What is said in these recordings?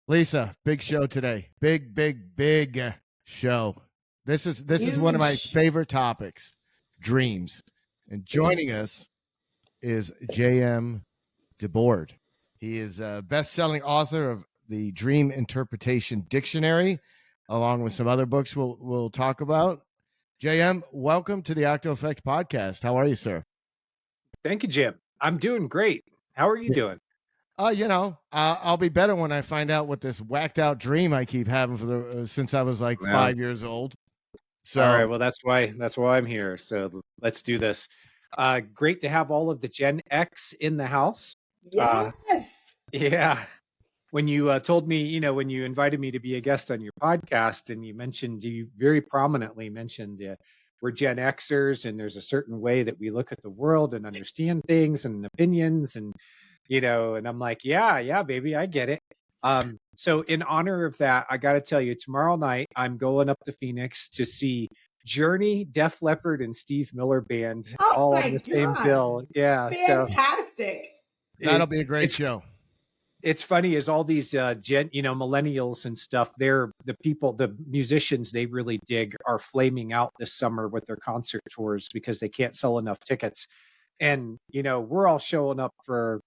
Lisa, big show today. Big show. This is one of my Huge. favorite topics, dreams. And joining us is J.M. DeBord. He is a best-selling author of the Dream Interpretation Dictionary, along with some other books we'll talk about. J.M., welcome to the oktoeffect podcast. How are you, sir? Thank you, Jim. I'm doing great. How are you doing? I'll be better when I find out what this whacked out dream I keep having for since I was like 5 years old. So, all right. Well, that's why I'm here. So let's do this. Great to have all of the Gen X in the house. Yes. Yeah. When you told me, when you invited me to be a guest on your podcast, and you very prominently mentioned we're Gen Xers, and there's a certain way that we look at the world and understand things and opinions, and and I'm like, yeah, baby, I get it. So in honor of that, I got to tell you, tomorrow night I'm going up to Phoenix to see Journey, Def Leppard, and Steve Miller Band all on the same bill. Yeah, fantastic. That'll be a great show. It's funny as all these millennials and stuff, the musicians they really dig are flaming out this summer with their concert tours because they can't sell enough tickets. And, we're all showing up for,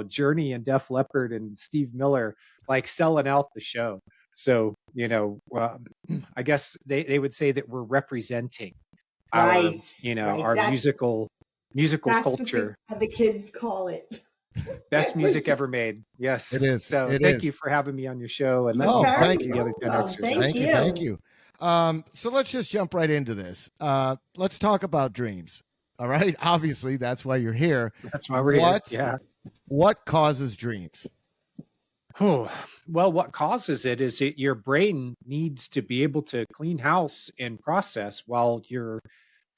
Journey and Def Leppard and Steve Miller, like selling out the show. So, I guess they would say that we're representing our musical culture. That's what the kids call it. Best music ever made. Yes, it is. So thank you for having me on your show. And thank you. The other Gen Xers. Thank you. So let's just jump right into this. Let's talk about dreams. All right. Obviously, that's why you're here. That's why we're here. Yeah. What causes dreams? Well, what causes it is your brain needs to be able to clean house and process while you're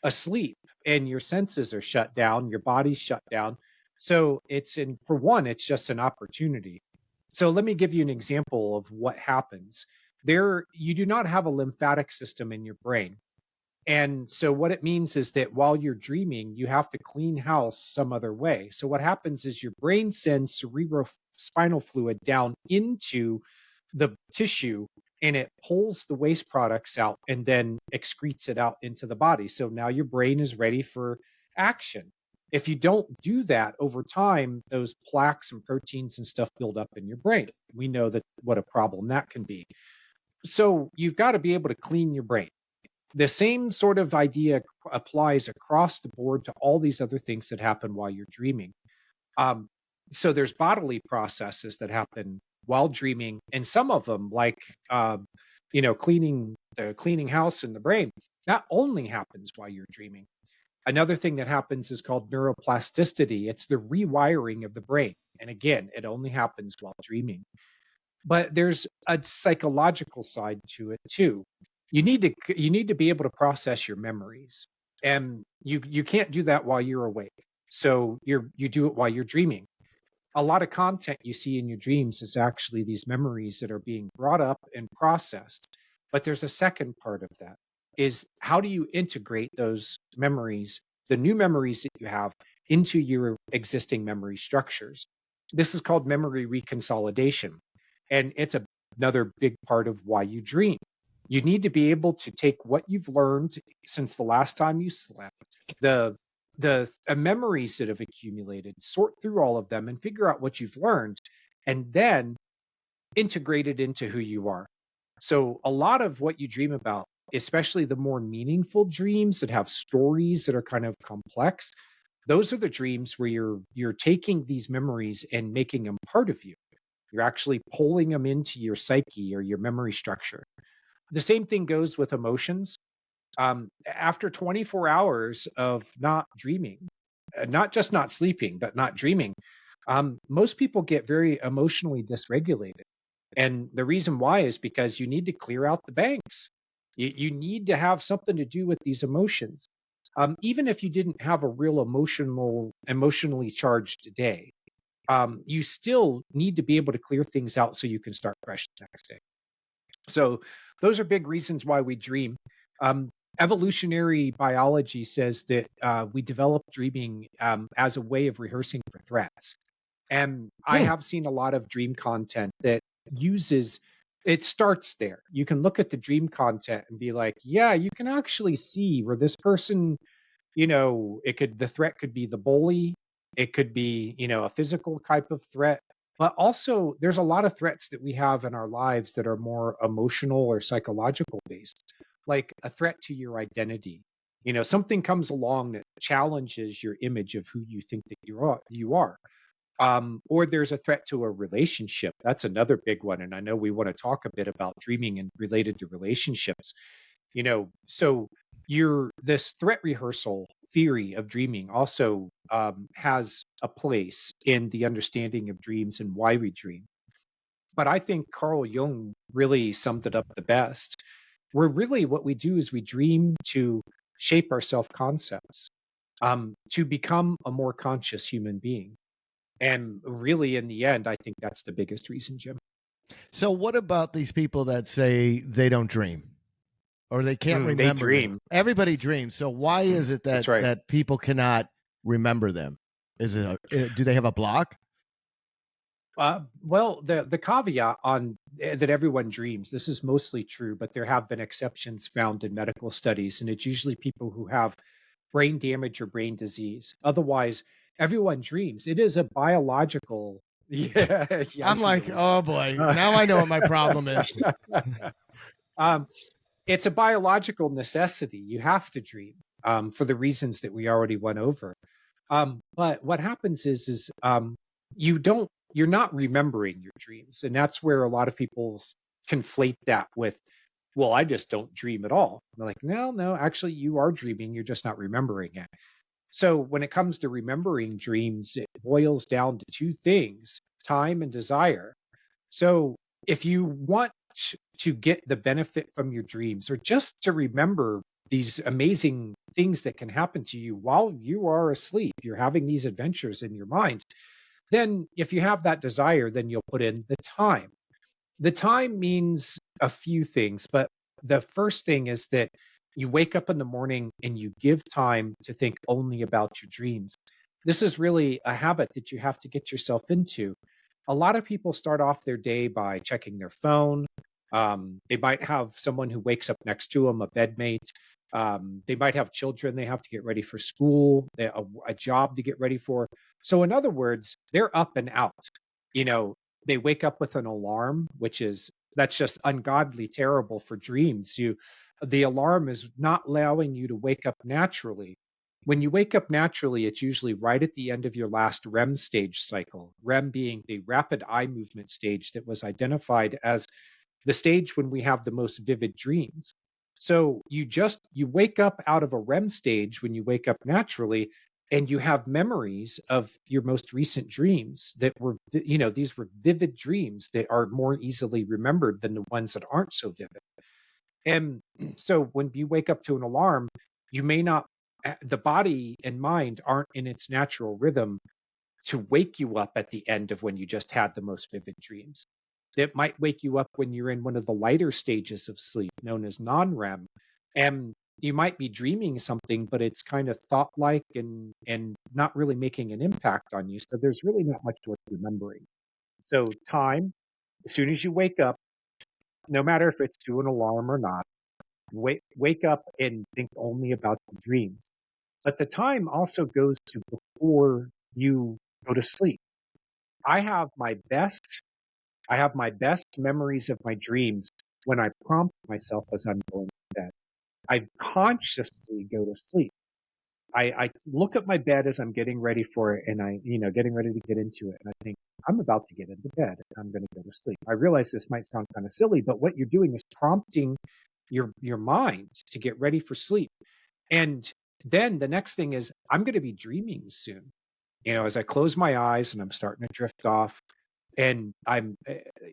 asleep and your senses are shut down, your body's shut down. So it's just an opportunity. So let me give you an example of what happens. You do not have a lymphatic system in your brain. And so what it means is that while you're dreaming, you have to clean house some other way. So what happens is your brain sends cerebrospinal fluid down into the tissue and it pulls the waste products out and then excretes it out into the body. So now your brain is ready for action. If you don't do that over time, those plaques and proteins and stuff build up in your brain. We know that what a problem that can be. So you've got to be able to clean your brain. The same sort of idea applies across the board to all these other things that happen while you're dreaming. So there's bodily processes that happen while dreaming, and some of them, like cleaning house in the brain, that only happens while you're dreaming. Another thing that happens is called neuroplasticity. It's the rewiring of the brain, and again, it only happens while dreaming. But there's a psychological side to it too. You need to be able to process your memories, and you can't do that while you're awake. So you do it while you're dreaming. A lot of content you see in your dreams is actually these memories that are being brought up and processed. But there's a second part of that, is how do you integrate those memories, the new memories that you have, into your existing memory structures? This is called memory reconsolidation, and it's another big part of why you dream. You need to be able to take what you've learned since the last time you slept, the memories that have accumulated, sort through all of them and figure out what you've learned, and then integrate it into who you are. So a lot of what you dream about, especially the more meaningful dreams that have stories that are kind of complex, those are the dreams where you're taking these memories and making them part of you. You're actually pulling them into your psyche or your memory structure. The same thing goes with emotions. After 24 hours of not dreaming, not just not sleeping, but not dreaming, most people get very emotionally dysregulated. And the reason why is because you need to clear out the banks. You need to have something to do with these emotions. Even if you didn't have a real emotionally charged day, you still need to be able to clear things out so you can start fresh the next day. So those are big reasons why we dream. Evolutionary biology says that we develop dreaming as a way of rehearsing for threats. And I have seen a lot of dream content that it starts there. You can look at the dream content and be like, yeah, you can actually see where this person, the threat could be the bully. It could be, a physical type of threat. But also, there's a lot of threats that we have in our lives that are more emotional or psychological based, like a threat to your identity. Something comes along that challenges your image of who you think that you are. Or there's a threat to a relationship. That's another big one. And I know we want to talk a bit about dreaming and related to relationships. So this threat rehearsal theory of dreaming also has a place in the understanding of dreams and why we dream. But I think Carl Jung really summed it up the best. Where really what we do is we dream to shape our self concepts, to become a more conscious human being. And really, in the end, I think that's the biggest reason, Jim. So, what about these people that say they don't dream or they can't remember? They dream. Them? Everybody dreams. So, why is it that that people cannot remember them? Is it? Do they have a block? Well, the caveat on that everyone dreams. This is mostly true, but there have been exceptions found in medical studies, and it's usually people who have brain damage or brain disease. Otherwise, everyone dreams. It is a biological. Yeah, yes, I'm like, oh boy, now I know what my problem is. It's a biological necessity. You have to dream for the reasons that we already went over. But what happens is you're not remembering your dreams, and that's where a lot of people conflate that with, well, I just don't dream at all. They're like, no, actually, you are dreaming. You're just not remembering it. So when it comes to remembering dreams, it boils down to two things: time and desire. So if you want to get the benefit from your dreams, or just to remember these amazing things that can happen to you while you are asleep, you're having these adventures in your mind, then if you have that desire, then you'll put in the time. The time means a few things, but the first thing is that you wake up in the morning and you give time to think only about your dreams. This is really a habit that you have to get yourself into. A lot of people start off their day by checking their phone. They might have someone who wakes up next to them, a bedmate. They might have children they have to get ready for school, a job to get ready for. So, in other words, they're up and out. They wake up with an alarm, that's just ungodly terrible for dreams. The alarm is not allowing you to wake up naturally. When you wake up naturally, it's usually right at the end of your last REM stage cycle, REM being the rapid eye movement stage that was identified as the stage when we have the most vivid dreams. So you wake up out of a REM stage when you wake up naturally, and you have memories of your most recent dreams that were, these were vivid dreams that are more easily remembered than the ones that aren't so vivid. And so when you wake up to an alarm, the body and mind aren't in its natural rhythm to wake you up at the end of when you just had the most vivid dreams. It might wake you up when you're in one of the lighter stages of sleep, known as non-REM. And you might be dreaming something, but it's kind of thought-like and not really making an impact on you. So there's really not much worth remembering. So time, as soon as you wake up, no matter if it's to an alarm or not, wake up and think only about the dreams. But the time also goes to before you go to sleep. I have my best memories of my dreams when I prompt myself as I'm going to bed. I consciously go to sleep. I look at my bed as I'm getting ready for it, and getting ready to get into it. And I think, I'm about to get into bed. I'm going to go to sleep. I realize this might sound kind of silly, but what you're doing is prompting your mind to get ready for sleep. And then the next thing is, I'm going to be dreaming soon. As I close my eyes and I'm starting to drift off, and I'm,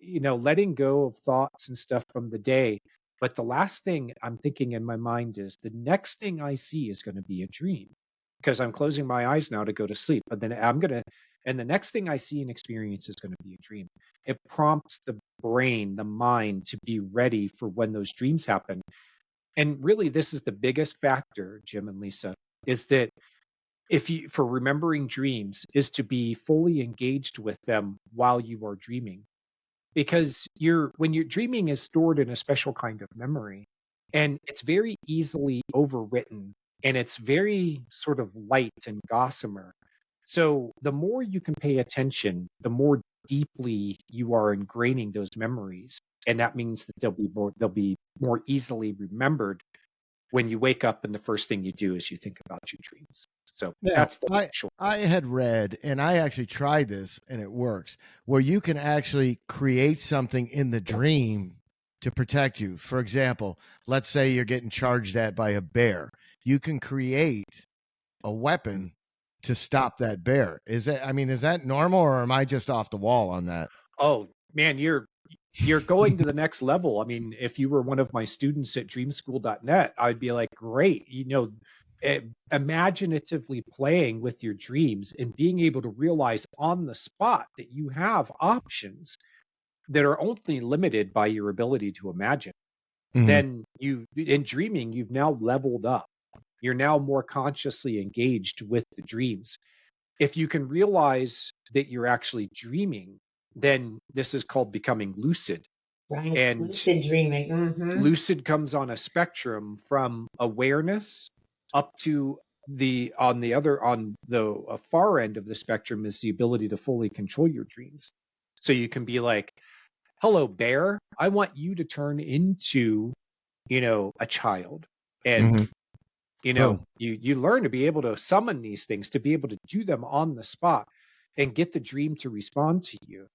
letting go of thoughts and stuff from the day. But the last thing I'm thinking in my mind is, the next thing I see is going to be a dream, because I'm closing my eyes now to go to sleep. But then and the next thing I see and experience is going to be a dream. It prompts the brain, the mind, to be ready for when those dreams happen. And really, this is the biggest factor, Jim and Lisa, is that for remembering dreams, is to be fully engaged with them while you are dreaming. because when you're dreaming is stored in a special kind of memory, and it's very easily overwritten, and it's very sort of light and gossamer. So the more you can pay attention, the more deeply you are ingraining those memories, and that means that they'll be more easily remembered when you wake up and the first thing you do is you think about your dreams. So Now, that's the short. I had read, and I actually tried this, and it works, where you can actually create something in the dream to protect you. For example, let's say you're getting charged at by a bear. You can create a weapon to stop that bear. Is that normal, or am I just off the wall on that? Oh man, you're going to the next level. I mean, if you were one of my students at dreamschool.net, I'd be like, great, imaginatively playing with your dreams and being able to realize on the spot that you have options that are only limited by your ability to imagine. Then in dreaming, you've now leveled up. You're now more consciously engaged with the dreams. If you can realize that you're actually dreaming, then this is called becoming lucid. Right. And Lucid dreaming. Mm-hmm. lucid comes on a spectrum from awareness up to on the far end of the spectrum is the ability to fully control your dreams. So you can be like, hello, bear, I want you to turn into, a child. And you learn to be able to summon these things, to be able to do them on the spot and get the dream to respond to you.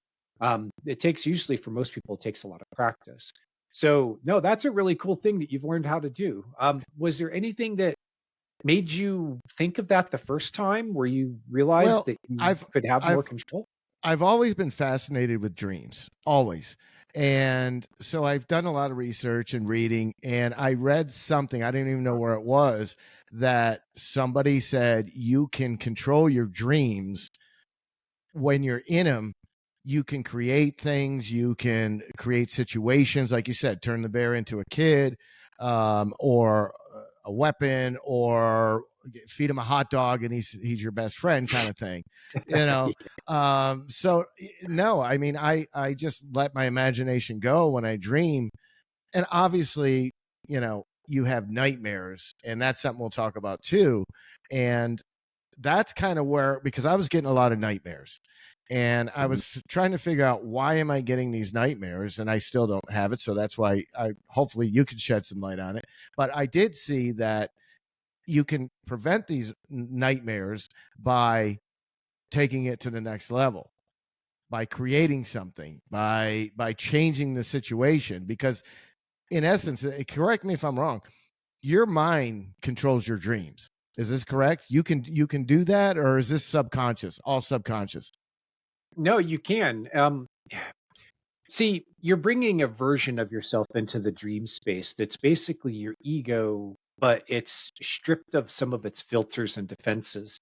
It takes, usually for most people, it takes a lot of practice. So no, that's a really cool thing that you've learned how to do. Was there anything that made you think of that the first time, where you realized that you could have more control? I've always been fascinated with dreams, always. And so I've done a lot of research and reading, and I read something, I didn't even know where it was, that somebody said you can control your dreams when you're in them. You can create things, you can create situations, like you said, turn the bear into a kid, or a weapon, or feed him a hot dog and he's your best friend, kind of thing. So no, I mean, I just let my imagination go when I dream. And obviously, you have nightmares, and that's something we'll talk about too. And that's kind of where, because I was getting a lot of nightmares, and I was trying to figure out, why am I getting these nightmares, and I still don't have it. So that's why hopefully you can shed some light on it. But I did see that you can prevent these nightmares by taking it to the next level, by creating something, by changing the situation. Because in essence, correct me if I'm wrong, your mind controls your dreams. Is this correct? You can do that, or is this subconscious, all subconscious? No, you can. See, you're bringing a version of yourself into the dream space that's basically your ego, but it's stripped of some of its filters and defenses.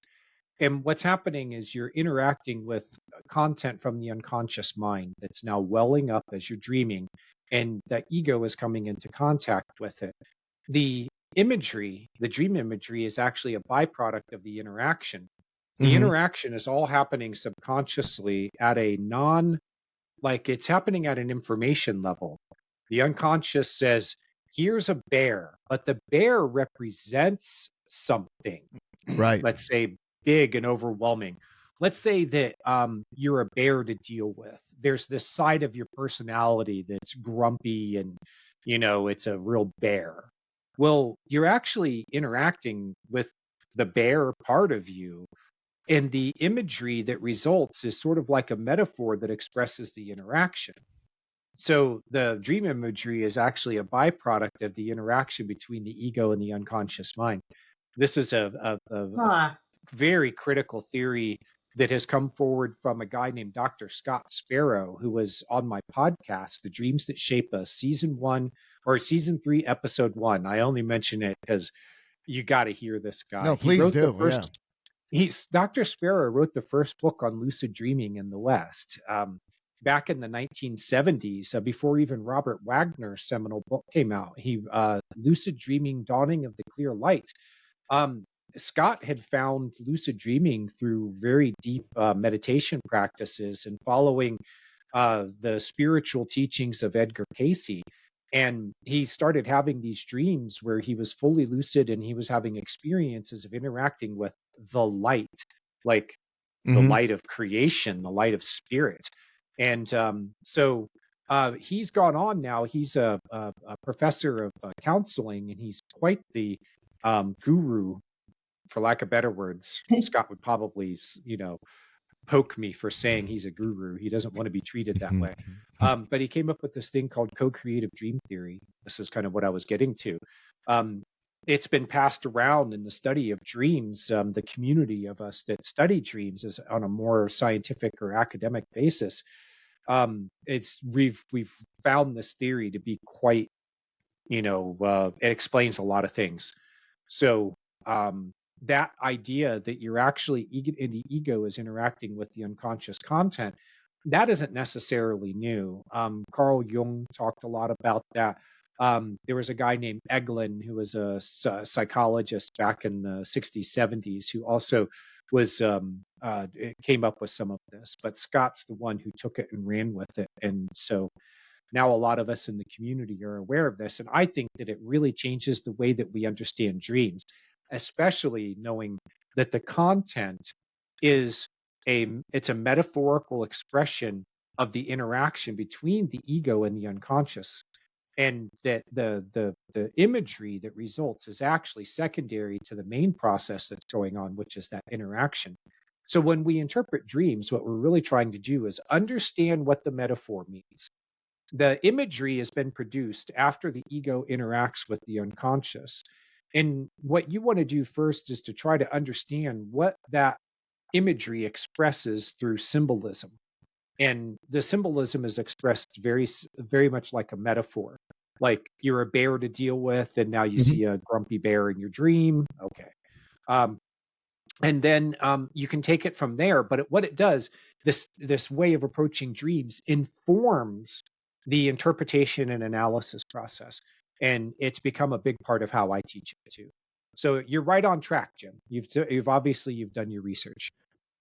And what's happening is you're interacting with content from the unconscious mind that's now welling up as you're dreaming, and the ego is coming into contact with it. The imagery, the dream imagery, is actually a byproduct of the interaction. The interaction is all happening subconsciously at a it's happening at an information level. The unconscious says, here's a bear, but the bear represents something. Right. Let's say big and overwhelming. Let's say that you're a bear to deal with. There's this side of your personality that's grumpy and, it's a real bear. Well, you're actually interacting with the bear part of you. And the imagery that results is sort of like a metaphor that expresses the interaction. So the dream imagery is actually a byproduct of the interaction between the ego and the unconscious mind. This is a very critical theory that has come forward from a guy named Dr. Scott Sparrow, who was on my podcast, The Dreams That Shape Us, season 3, episode 1. I only mention it because you got to hear this guy. No, please do. Dr. Sparrow wrote the first book on lucid dreaming in the West back in the 1970s, before even Robert Wagner's seminal book came out. Lucid Dreaming, Dawning of the Clear Light. Scott had found lucid dreaming through very deep meditation practices and following the spiritual teachings of Edgar Cayce. And he started having these dreams where he was fully lucid and he was having experiences of interacting with the light, like the Mm-hmm. light of creation, the light of spirit. And so he's gone on now. He's a professor of counseling, and he's quite the guru, for lack of better words. Scott would probably, poke me for saying he's a guru. He doesn't want to be treated that way. But he came up with this thing called co-creative dream theory. This is kind of what I was getting to. It's been passed around in the study of dreams. The community of us that study dreams is on a more scientific or academic basis. We've found this theory to be quite, it explains a lot of things. So that idea that you're actually the ego is interacting with the unconscious content, that isn't necessarily new. Carl Jung talked a lot about that. There was a guy named Eglin who was a psychologist back in the 60s, 70s, who also was came up with some of this. But Scott's the one who took it and ran with it, and so now a lot of us in the community are aware of this. And I think that it really changes the way that we understand dreams, especially knowing that the content is it's a metaphorical expression of the interaction between the ego and the unconscious, and that the imagery that results is actually secondary to the main process that's going on, which is that interaction. So when we interpret dreams, what we're really trying to do is understand what the metaphor means. The imagery has been produced after the ego interacts with the unconscious. And what you want to do first is to try to understand what that imagery expresses through symbolism. And the symbolism is expressed very, very much like a metaphor. Like you're a bear to deal with, and now you see a grumpy bear in your dream. Okay. And then you can take it from there. But what it does, this way of approaching dreams informs the interpretation and analysis process. And it's become a big part of how I teach it too. So you're right on track, Jim. You've obviously done your research.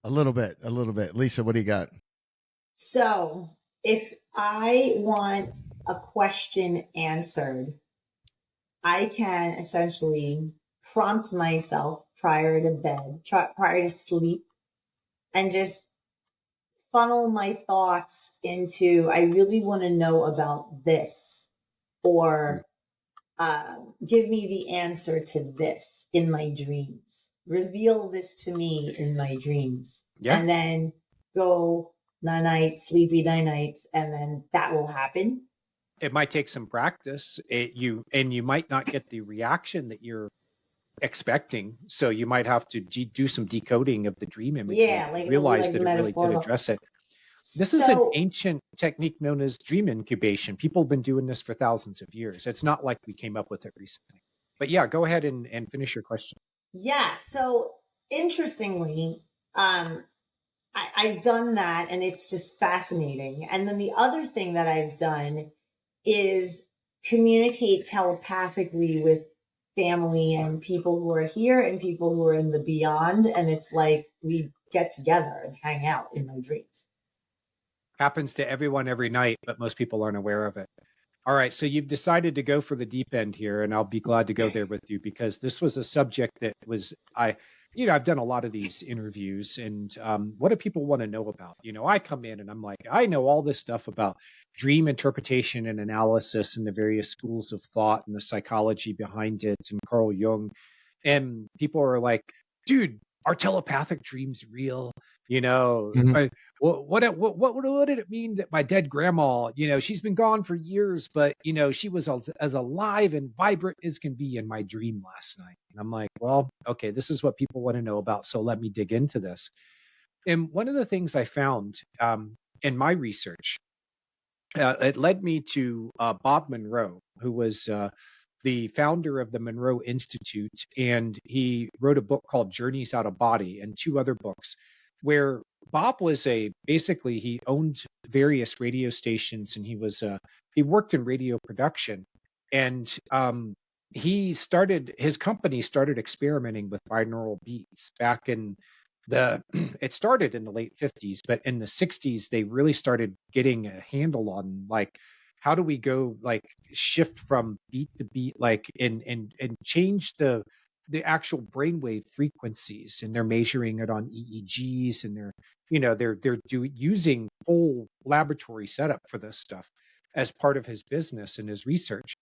A little bit. Lisa, what do you got? So if I want a question answered, I can essentially prompt myself prior to bed, prior to sleep, and just funnel my thoughts into, I really want to know about this, or give me the answer to this in my dreams. Reveal this to me in my dreams. Yeah. And then go night, sleepy nights, and then that will happen. It might take some practice. You might not get the reaction that you're expecting. So you might have to do some decoding of the dream image. Yeah, realize that it really did address it. This is an ancient technique known as dream incubation. People have been doing this for thousands of years. It's not like we came up with it recently. But yeah, go ahead and finish your question. Yeah, so interestingly, I've done that, and it's just fascinating. And then the other thing that I've done is communicate telepathically with family and people who are here and people who are in the beyond. And it's like we get together and hang out in my dreams. Happens to everyone every night, but most people aren't aware of it. All right, so you've decided to go for the deep end here, and I'll be glad to go there with you, because this was a subject that was, I've done a lot of these interviews, and what do people want to know about? I come in and I'm like, I know all this stuff about dream interpretation and analysis and the various schools of thought and the psychology behind it and Carl Jung. And people are like, dude, are telepathic dreams real? What did it mean that my dead grandma, she's been gone for years, but, she was as alive and vibrant as can be in my dream last night? And I'm like, well, okay, this is what people want to know about. So let me dig into this. And one of the things I found in my research, it led me to Bob Monroe, who was the founder of the Monroe Institute, and he wrote a book called Journeys Out of Body and two other books, where Bob was basically he owned various radio stations, and he worked in radio production, and his company started experimenting with binaural beats back in It started in the late 50s, but in the 60s they really started getting a handle on like how do we go like shift from beat to beat, like and change the actual brainwave frequencies, and they're measuring it on EEGs, and they're using full laboratory setup for this stuff as part of his business and his research.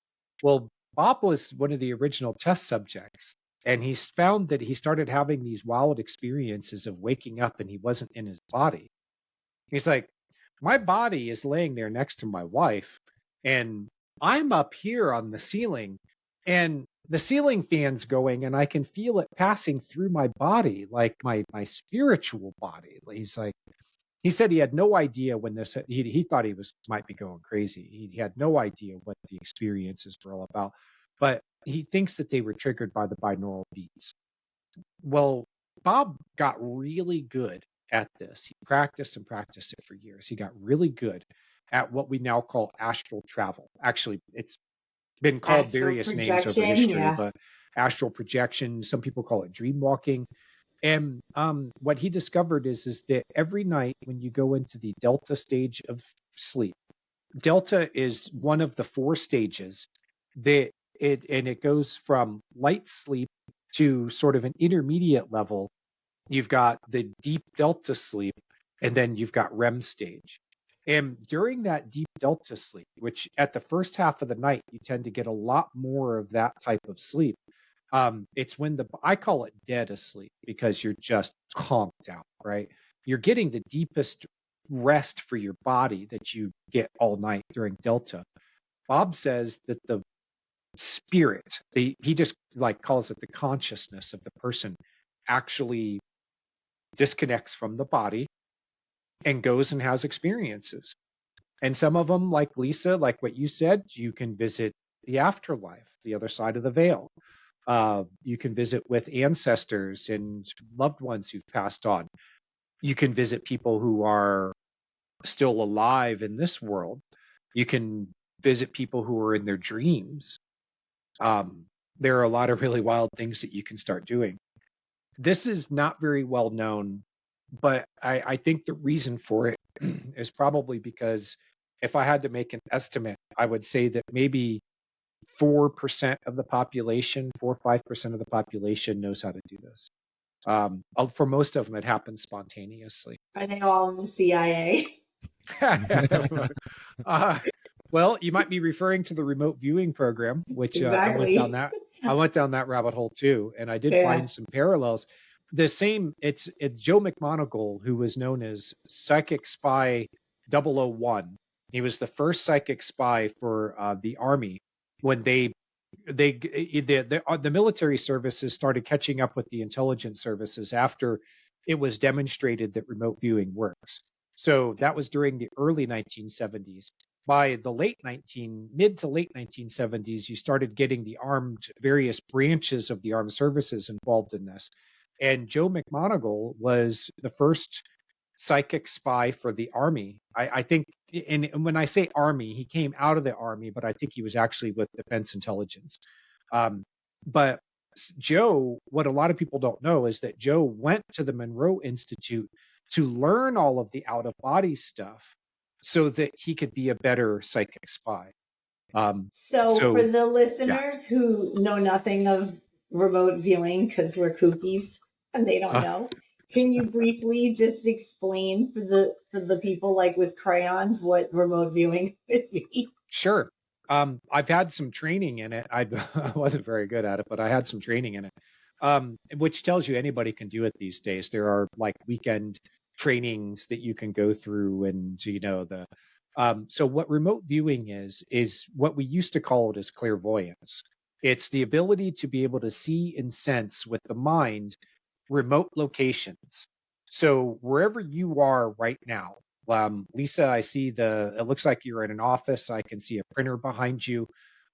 Well, Bob was one of the original test subjects, and he's found that he started having these wild experiences of waking up and he wasn't in his body. He's like, my body is laying there next to my wife, and I'm up here on the ceiling, and the ceiling fan's going, and I can feel it passing through my body, like my spiritual body. He's like, he said he had no idea when this. He thought he might be going crazy. He had no idea what the experiences were all about, but he thinks that they were triggered by the binaural beats. Well, Bob got really good at this. He practiced and practiced it for years. He got really good at what we now call astral travel. Actually, it's been called Astral various names over projection, history, yeah. but astral projection, some people call it dream walking. And what he discovered is that every night when you go into the delta stage of sleep, delta is one of the 4 stages that it goes from light sleep to sort of an intermediate level. You've got the deep delta sleep, and then you've got REM stage. And during that deep delta sleep, which at the first half of the night, you tend to get a lot more of that type of sleep. It's when I call it dead asleep, because you're just conked out, right? You're getting the deepest rest for your body that you get all night during delta. Bob says that the spirit, he just like calls it the consciousness of the person, actually disconnects from the body and goes and has experiences. And some of them, like Lisa, like what you said, you can visit the afterlife, the other side of the veil. You can visit with ancestors and loved ones who've passed on. You can visit people who are still alive in this world. You can visit people who are in their dreams. There are a lot of really wild things that you can start doing. This is not very well known, but I think the reason for it is probably because if I had to make an estimate, I would say that maybe 4% of the population, 4 or 5% of the population knows how to do this. For most of them, it happens spontaneously. Are they all in the CIA? Well, you might be referring to the remote viewing program, which Exactly. I went down that rabbit hole too, and I did find some parallels. The same, it's Joe McMoneagle, who was known as Psychic Spy 001. He was the first psychic spy for the Army when the military services started catching up with the intelligence services after it was demonstrated that remote viewing works. So that was during the early 1970s. By the mid to late 1970s, you started getting the various branches of the armed services involved in this. And Joe McMoneagle was the first psychic spy for the Army. I think, and when I say Army, he came out of the Army, but I think he was actually with Defense Intelligence. But Joe, what a lot of people don't know is that Joe went to the Monroe Institute to learn all of the out-of-body stuff so that he could be a better psychic spy. So for the listeners who know nothing of remote viewing, because we're kookies and they don't know, can you briefly just explain for the people like with crayons what remote viewing would be? Sure. I've had some training in it. I wasn't very good at it, but I had some training in it, which tells you anybody can do it these days. There are like weekend trainings that you can go through, and so what remote viewing is what we used to call it as clairvoyance. It's the ability to be able to see and sense with the mind remote locations. So wherever you are right now, Lisa, I see it looks like you're in an office. I can see a printer behind you.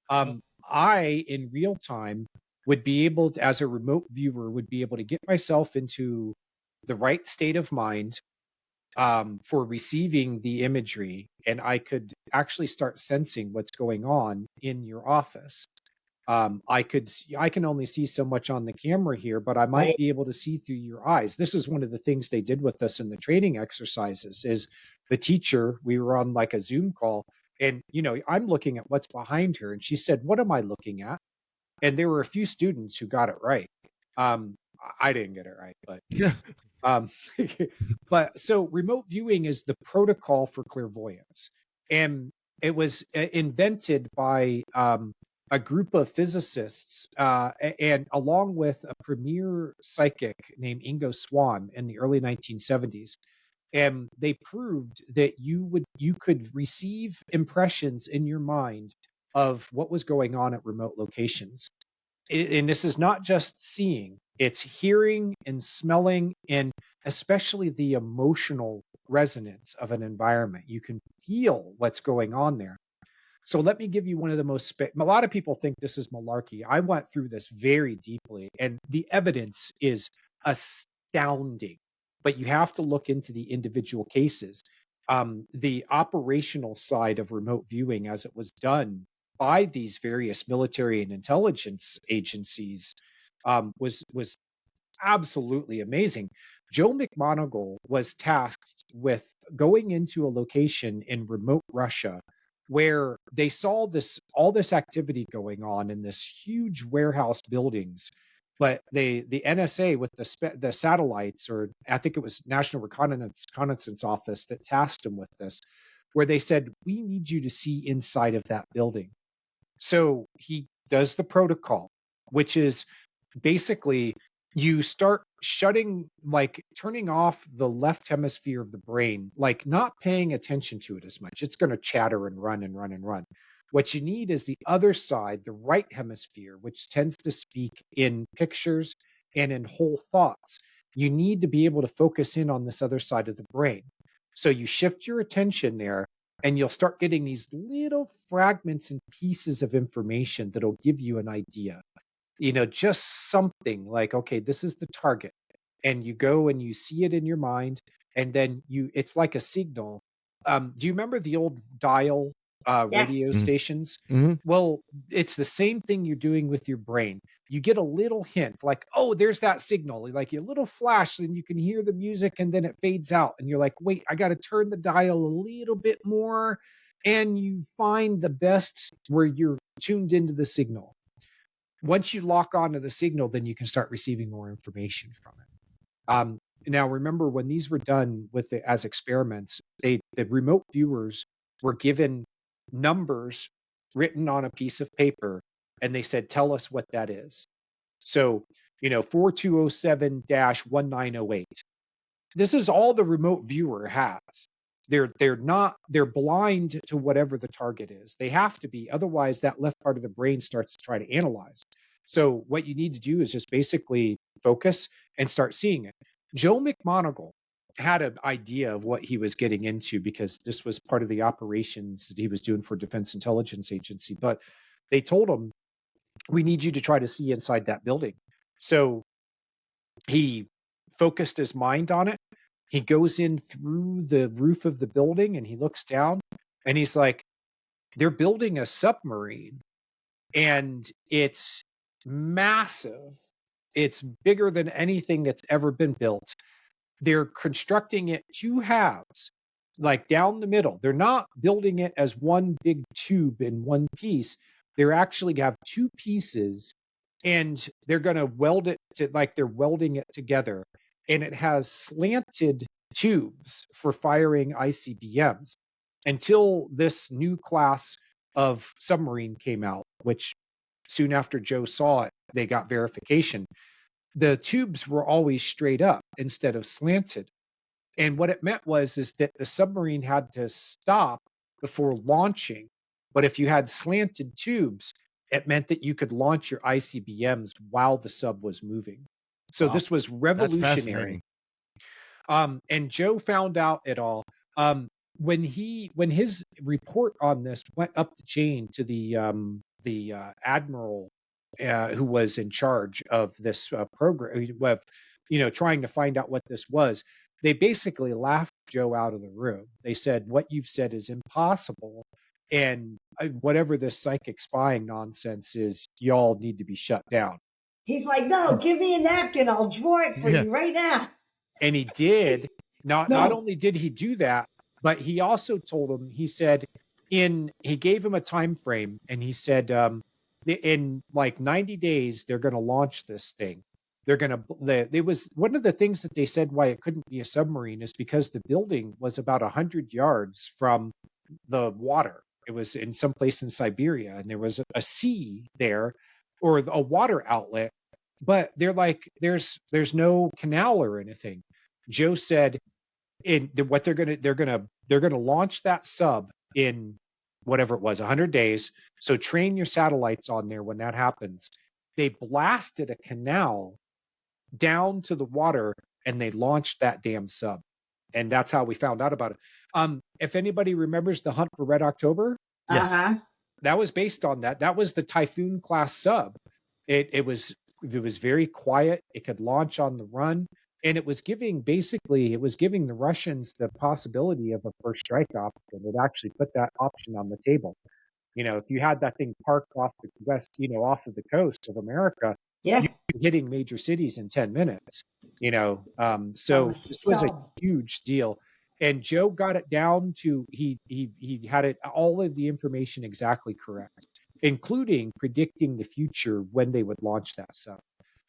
I, in real time, would be able to, as a remote viewer, would be able to get myself into the right state of mind for receiving the imagery, and I could actually start sensing what's going on in your office. I can only see so much on the camera here, but I might Right. be able to see through your eyes. This is one of the things they did with us in the training exercises. Is the teacher? We were on like a Zoom call, and I'm looking at what's behind her, and she said, "What am I looking at?" And there were a few students who got it right. I didn't get it right, but Yeah. um, but so remote viewing is the protocol for clairvoyance, and it was invented by a group of physicists, and along with a premier psychic named Ingo Swann in the early 1970s. And they proved that you could receive impressions in your mind of what was going on at remote locations. And this is not just seeing, it's hearing and smelling, and especially the emotional resonance of an environment. You can feel what's going on there. So let me give you one of the a lot of people think this is malarkey. I went through this very deeply, and the evidence is astounding. But you have to look into the individual cases. The operational side of remote viewing, as it was done by these various military and intelligence agencies, was absolutely amazing. Joe McMoneagle was tasked with going into a location in remote Russia where they saw all this activity going on in this huge warehouse buildings. But the NSA with the satellites, or I think it was National Reconnaissance Office that tasked him with this, where they said, we need you to see inside of that building. So he does the protocol, which is basically you start turning off the left hemisphere of the brain, like not paying attention to it as much. It's going to chatter and run and run and run. What you need is the other side, the right hemisphere, which tends to speak in pictures and in whole thoughts. You need to be able to focus in on this other side of the brain. So you shift your attention there, and you'll start getting these little fragments and pieces of information that'll give you an idea. Just something like, okay, this is the target. And you go and you see it in your mind, and then it's like a signal. Do you remember the old dial Yeah. radio stations? Mm-hmm. Well, it's the same thing you're doing with your brain. You get a little hint, like, oh, there's that signal, like a little flash, and you can hear the music, and then it fades out. And you're like, wait, I got to turn the dial a little bit more. And you find the best where you're tuned into the signal. Once you lock onto the signal, then you can start receiving more information from it. Now, remember, when these were done as experiments, the remote viewers were given numbers written on a piece of paper, and they said, tell us what that is. So, 4207-1908. This is all the remote viewer has. They're blind to whatever the target is. They have to be, otherwise that left part of the brain starts to try to analyze. So what you need to do is just basically focus and start seeing it. Joe McMoneagle had an idea of what he was getting into, because this was part of the operations that he was doing for Defense Intelligence Agency. But they told him, we need you to try to see inside that building. So he focused his mind on it. He goes in through the roof of the building, and he looks down, and he's like, they're building a submarine, and it's massive. It's bigger than anything that's ever been built. They're constructing it two halves, like down the middle. They're not building it as one big tube in one piece. They're actually have two pieces, and they're going to weld it to, like they're welding it together. And it has slanted tubes for firing ICBMs until this new class of submarine came out, which soon after Joe saw it, they got verification. The tubes were always straight up instead of slanted. And what it meant is that the submarine had to stop before launching. But if you had slanted tubes, it meant that you could launch your ICBMs while the sub was moving. So Wow. this was That's revolutionary. fascinating. And Joe found out it all. When his report on this went up the chain to the admiral who was in charge of this program, of trying to find out what this was, they basically laughed Joe out of the room. They said, "What you've said is impossible. and whatever this psychic spying nonsense is, y'all need to be shut down. He's like, no, give me a napkin. I'll draw it for Yeah. you right now. And he did. Not No. only did he do that, but he also told him, he said, he gave him a time frame, and he said, in like 90 days, they're going to launch this thing. They're going to, it was one of the things that they said why it couldn't be a submarine is because the building was about 100 yards from the water. It was in some place in Siberia, and there was a sea there, or a water outlet, but they're like, there's no canal or anything. Joe said, what they're gonna launch that sub in whatever it was, 100 days. So train your satellites on there when that happens. They blasted a canal down to the water, and they launched that damn sub. And that's how we found out about it. If anybody remembers the Hunt for Red October, Yes. that was based on that. That was the Typhoon class sub. It was very quiet. It could launch on the run, and it was giving the Russians the possibility of a first strike option. It actually put that option on the table. If you had that thing parked off the west, off of the coast of America, Yeah. you'd be hitting major cities in 10 minutes. So this was a huge deal. And Joe got it down to he had it all of the information exactly correct, including predicting the future when they would launch that sub.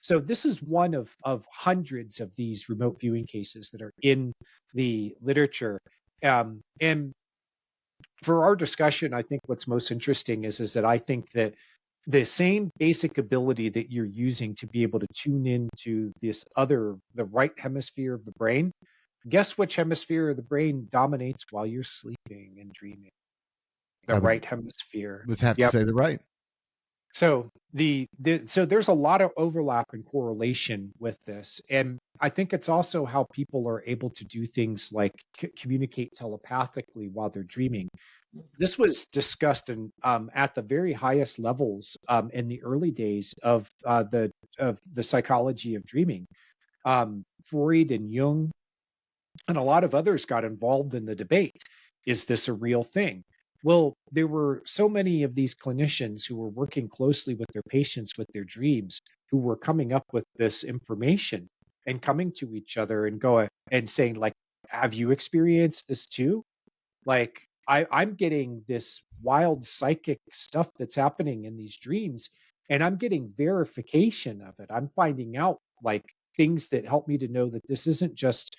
So this is one of hundreds of these remote viewing cases that are in the literature. And for our discussion, I think what's most interesting is that I think that the same basic ability that you're using to be able to tune into the right hemisphere of the brain, guess which hemisphere of the brain dominates while you're sleeping and dreaming? The right hemisphere. Let's have to say the right. So so there's a lot of overlap and correlation with this, and I think it's also how people are able to do things like communicate telepathically while they're dreaming. This was discussed at the very highest levels in the early days of the psychology of dreaming. Freud and Jung and a lot of others got involved in the debate. Is this a real thing? Well, there were so many of these clinicians who were working closely with their patients with their dreams, who were coming up with this information and coming to each other and going and saying, like, have you experienced this too? Like, I'm getting this wild psychic stuff that's happening in these dreams, and I'm getting verification of it. I'm finding out like things that help me to know that this isn't just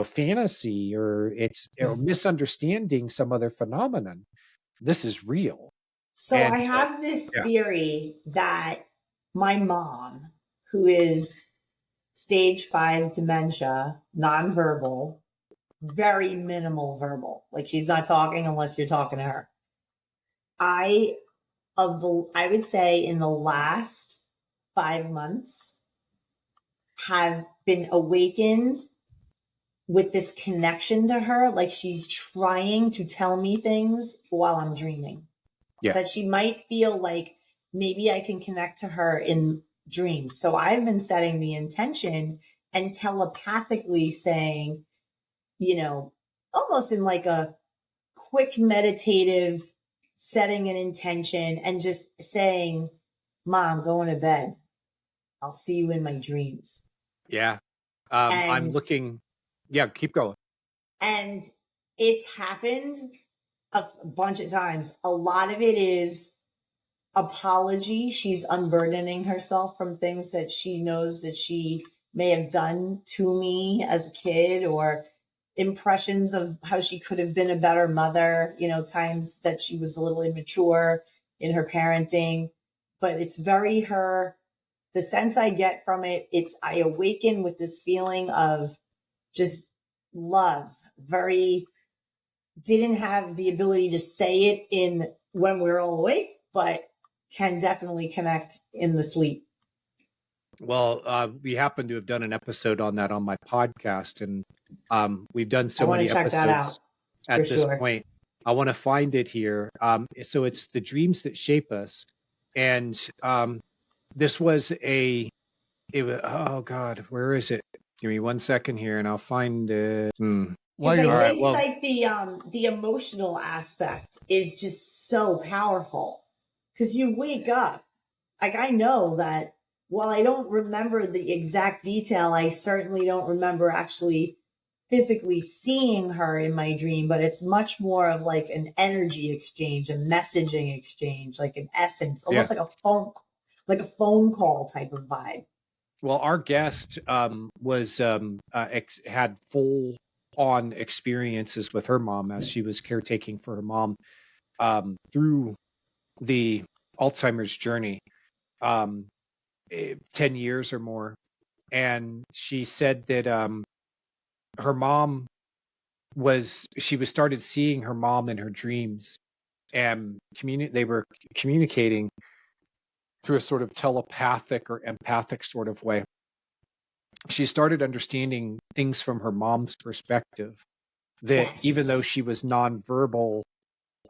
fantasy or it's misunderstanding some other phenomenon. This is real. So I have this theory that my mom, who is stage 5 dementia, nonverbal, very minimal verbal, like she's not talking unless you're talking to her. I would say in the last 5 months have been awakened with this connection to her, like she's trying to tell me things while I'm dreaming. Yeah. That she might feel like maybe I can connect to her in dreams. So I've been setting the intention and telepathically saying, almost in like a quick meditative setting an intention and just saying, Mom, going to bed. I'll see you in my dreams. Yeah. I'm looking. Yeah, keep going. And it's happened a bunch of times. A lot of it is apology. She's unburdening herself from things that she knows that she may have done to me as a kid, or impressions of how she could have been a better mother, times that she was a little immature in her parenting. But it's very the sense I get from it, I awaken with this feeling of just love. Didn't have the ability to say it when we're all awake, but can definitely connect in the sleep. Well, we happen to have done an episode on that on my podcast, and we've done so many episodes at this point. I want to find it here. So it's The Dreams That Shape Us. And this was oh God, where is it? Give me 1 second here and I'll find it. While Because you're I All right. think Well, like the emotional aspect is just so powerful. Because you wake up, like I know that while I don't remember the exact detail, I certainly don't remember actually physically seeing her in my dream, but it's much more of like an energy exchange, a messaging exchange, like an essence, yeah. almost like a phone call type of vibe. Well, our guest was had full on experiences with her mom as she was caretaking for her mom through the Alzheimer's journey, um, 10 years or more. And she said that her mom she was started seeing her mom in her dreams, and they were communicating through a sort of telepathic or empathic sort of way. She started understanding things from her mom's perspective, that even though Yes. she was nonverbal,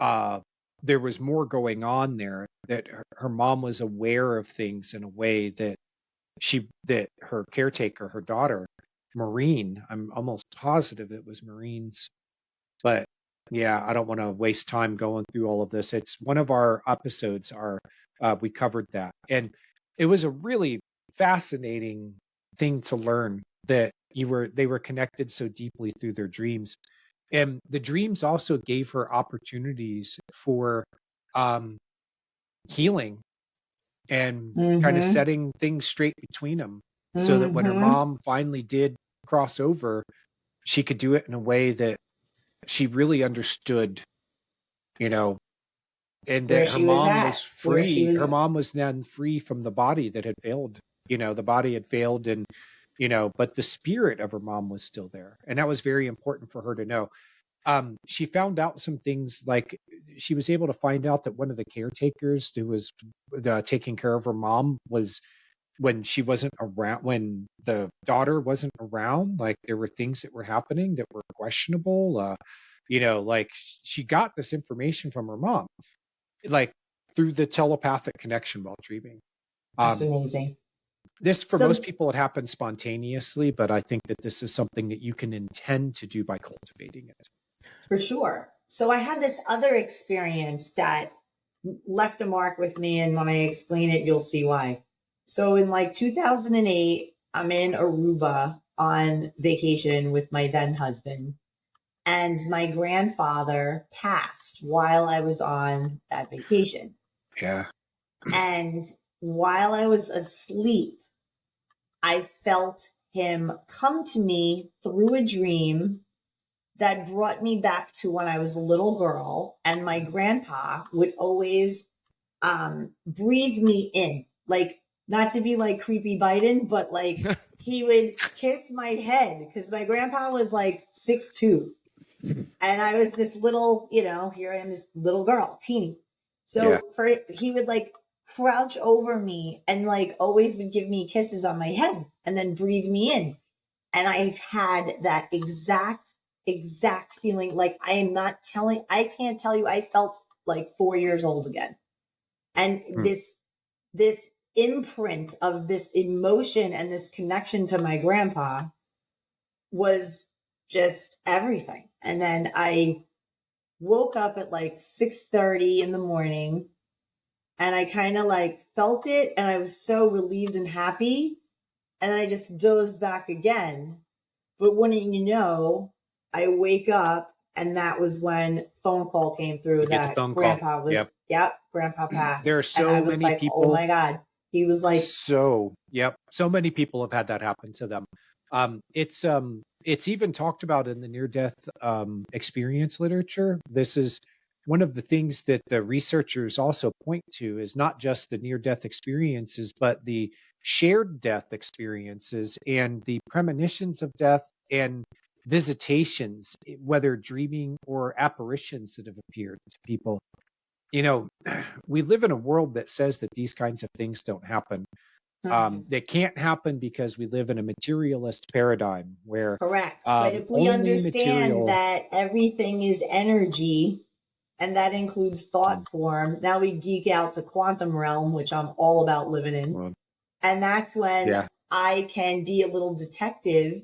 uh, there was more going on there, that her mom was aware of things in a way that that her caretaker, her daughter, Maureen, I'm almost positive it was Maureen's, but yeah, I don't want to waste time going through all of this. It's one of our episodes, we covered that. And it was a really fascinating thing to learn that they were connected so deeply through their dreams. And the dreams also gave her opportunities for um, healing and kind of Mm-hmm. setting things straight between them, so that when her Mm-hmm. mom finally did cross over, she could do it in a way that she really understood, you know, and Where that her she was mom at, was where she free. was Her mom was then free from the body that had failed. The body had failed, and but the spirit of her mom was still there, and that was very important for her to know. She found out some things, like she was able to find out that one of the caretakers who was taking care of her mom was, when she wasn't around, when the daughter wasn't around, like there were things that were happening that were questionable. Like she got this information from her mom, like through the telepathic connection while dreaming. That's Um, amazing. this for most So people it happens spontaneously, but I think that this is something that you can intend to do by cultivating it. for sure. So I had this other experience that left a mark with me, and when I explain it, you'll see why. So in like 2008, I'm in Aruba on vacation with my then husband, and my grandfather passed while I was on that vacation. Yeah. And while I was asleep, I felt him come to me through a dream that brought me back to when I was a little girl, and my grandpa would always breathe me in, like not to be like creepy Biden, but like he would kiss my head because my grandpa was like 6'2", and I was this little, here I am, this little girl, teeny. Yeah. So he would like crouch over me and like always would give me kisses on my head and then breathe me in. And I've had that exact feeling. Like I can't tell you, I felt like 4 years old again. And Hmm. this imprint of this emotion and this connection to my grandpa was just everything. And then I woke up at like 6:30 in the morning, and I kind of like felt it, and I was so relieved and happy. And then I just dozed back again. But wouldn't you know, I wake up, and that was when phone call came through You get the that phone call. Yep. grandpa There are passed. And I so was many like, oh people. my God. He was like, Yep. So many people have had that happen to them. It's even talked about in the near death experience literature. This is one of the things that the researchers also point to, is not just the near death experiences, but the shared death experiences and the premonitions of death and visitations, whether dreaming or apparitions that have appeared to people. We live in a world that says that these kinds of things don't happen. They can't happen because we live in a materialist paradigm where correct. But if we only understand material. that everything is energy, and that includes Mm, thought form, now we geek out to quantum realm, which I'm all about living in. well, And that's when yeah. I can be a little detective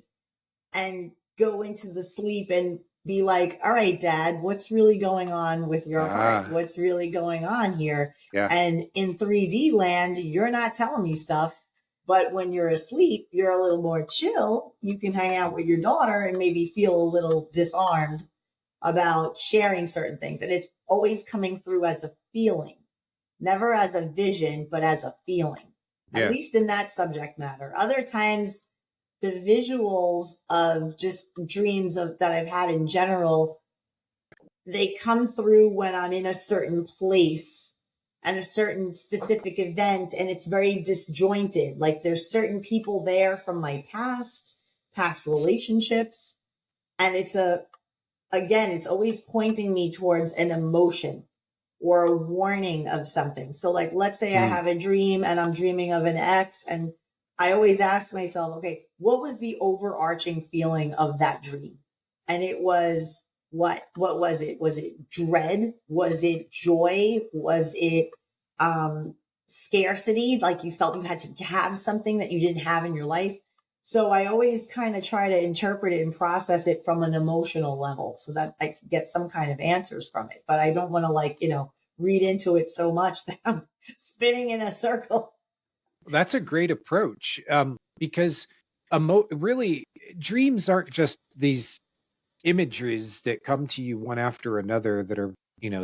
and go into the sleep and be like, all right, Dad, what's really going on with your heart? What's really going on here? Yeah. And in 3D land, you're not telling me stuff. But when you're asleep, you're a little more chill. You can hang out with your daughter and maybe feel a little disarmed about sharing certain things. And it's always coming through as a feeling, never as a vision, but as a feeling, Yeah. at least in that subject matter. Other times, the visuals of just dreams that I've had in general, they come through when I'm in a certain place and a certain specific event, and it's very disjointed. Like there's certain people there from my past relationships. And it's always pointing me towards an emotion or a warning of something. So like, let's say I have a dream and I'm dreaming of an ex, and I always ask myself, okay, what was the overarching feeling of that dream? And it was what was it? Was it dread? Was it joy? Was it scarcity? Like you felt you had to have something that you didn't have in your life. So I always kind of try to interpret it and process it from an emotional level so that I can get some kind of answers from it. But I don't want to read into it so much that I'm spinning in a circle. That's a great approach, because really dreams aren't just these imageries that come to you one after another that are,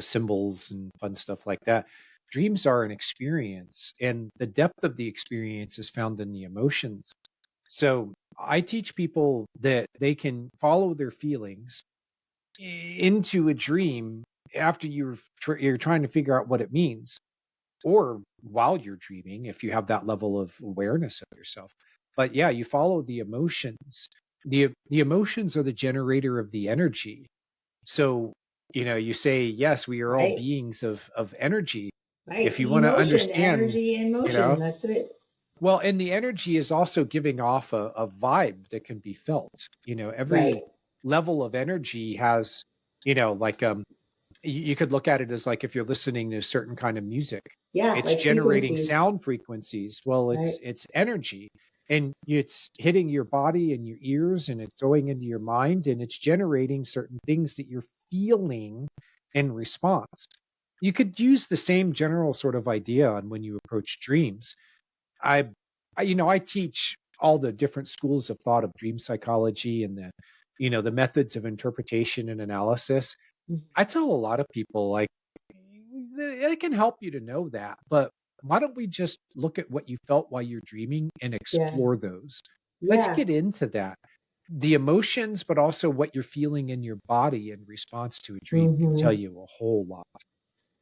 symbols and fun stuff like that. Dreams are an experience, and the depth of the experience is found in the emotions. So I teach people that they can follow their feelings into a dream after you're trying to figure out what it means, or while you're dreaming, if you have that level of awareness of yourself. But yeah, you follow the emotions. The emotions are the generator of the energy. So, you say, yes, we are all Right. beings of energy. Right. If you want to understand, energy and motion, that's it. well, and the energy is also giving off a vibe that can be felt. Every Right. level of energy has, like you could look at it as like if you're listening to a certain kind of music, Yeah, it's like generating frequencies. sound frequencies. Well, it's energy, and it's hitting your body and your ears, and it's going into your mind, and it's generating certain things that you're feeling in response. You could use the same general sort of idea on when you approach dreams. I teach all the different schools of thought of dream psychology and the methods of interpretation and analysis. I tell a lot of people, like, it can help you to know that, but why don't we just look at what you felt while you're dreaming and explore those? Let's get into that. The emotions, but also what you're feeling in your body in response to a dream can tell you a whole lot.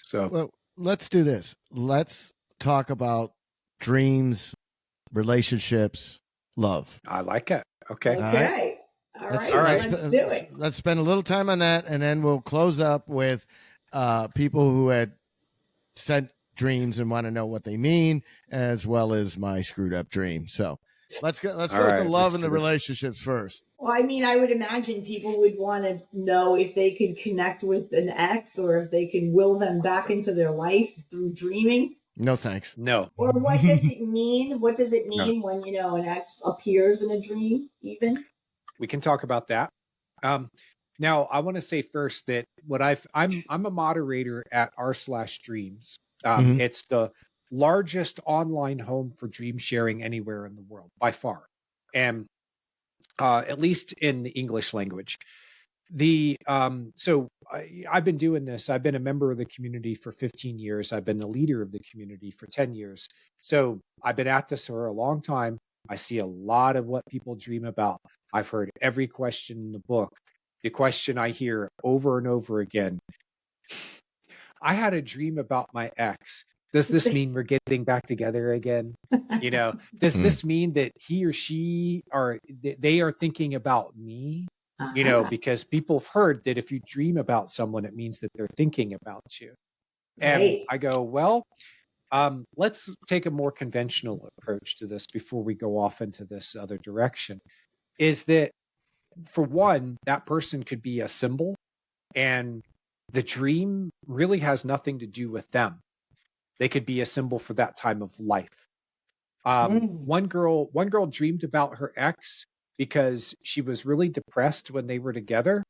So, well, let's do this. Let's talk about dreams, relationships, love. I like it. Okay. Okay. All right. Let's do it. Let's spend a little time on that, and then we'll close up with people who had sent dreams and want to know what they mean, as well as my screwed up dream. So let's go with the love and the relationships first. Well, I mean, I would imagine people would want to know if they could connect with an ex or if they could will them back into their life through dreaming. No, thanks. No. Or what does it mean? What does it mean when, an ex appears in a dream even? We can talk about that. Now, I want to say first that I'm a moderator at r/dreams. It's the largest online home for dream sharing anywhere in the world by far, and at least in the English language. So I've been doing this. I've been a member of the community for 15 years. I've been the leader of the community for 10 years. So I've been at this for a long time. I see a lot of what people dream about. I've heard every question in the book. The question I hear over and over again: I had a dream about my ex. Does this mean we're getting back together again? Does this mean that he or she they are thinking about me? Because people have heard that if you dream about someone, it means that they're thinking about you. And I go, well, let's take a more conventional approach to this before we go off into this other direction. Is that, for one, that person could be a symbol, and the dream really has nothing to do with them. They could be a symbol for that time of life. One girl dreamed about her ex, because she was really depressed when they were together.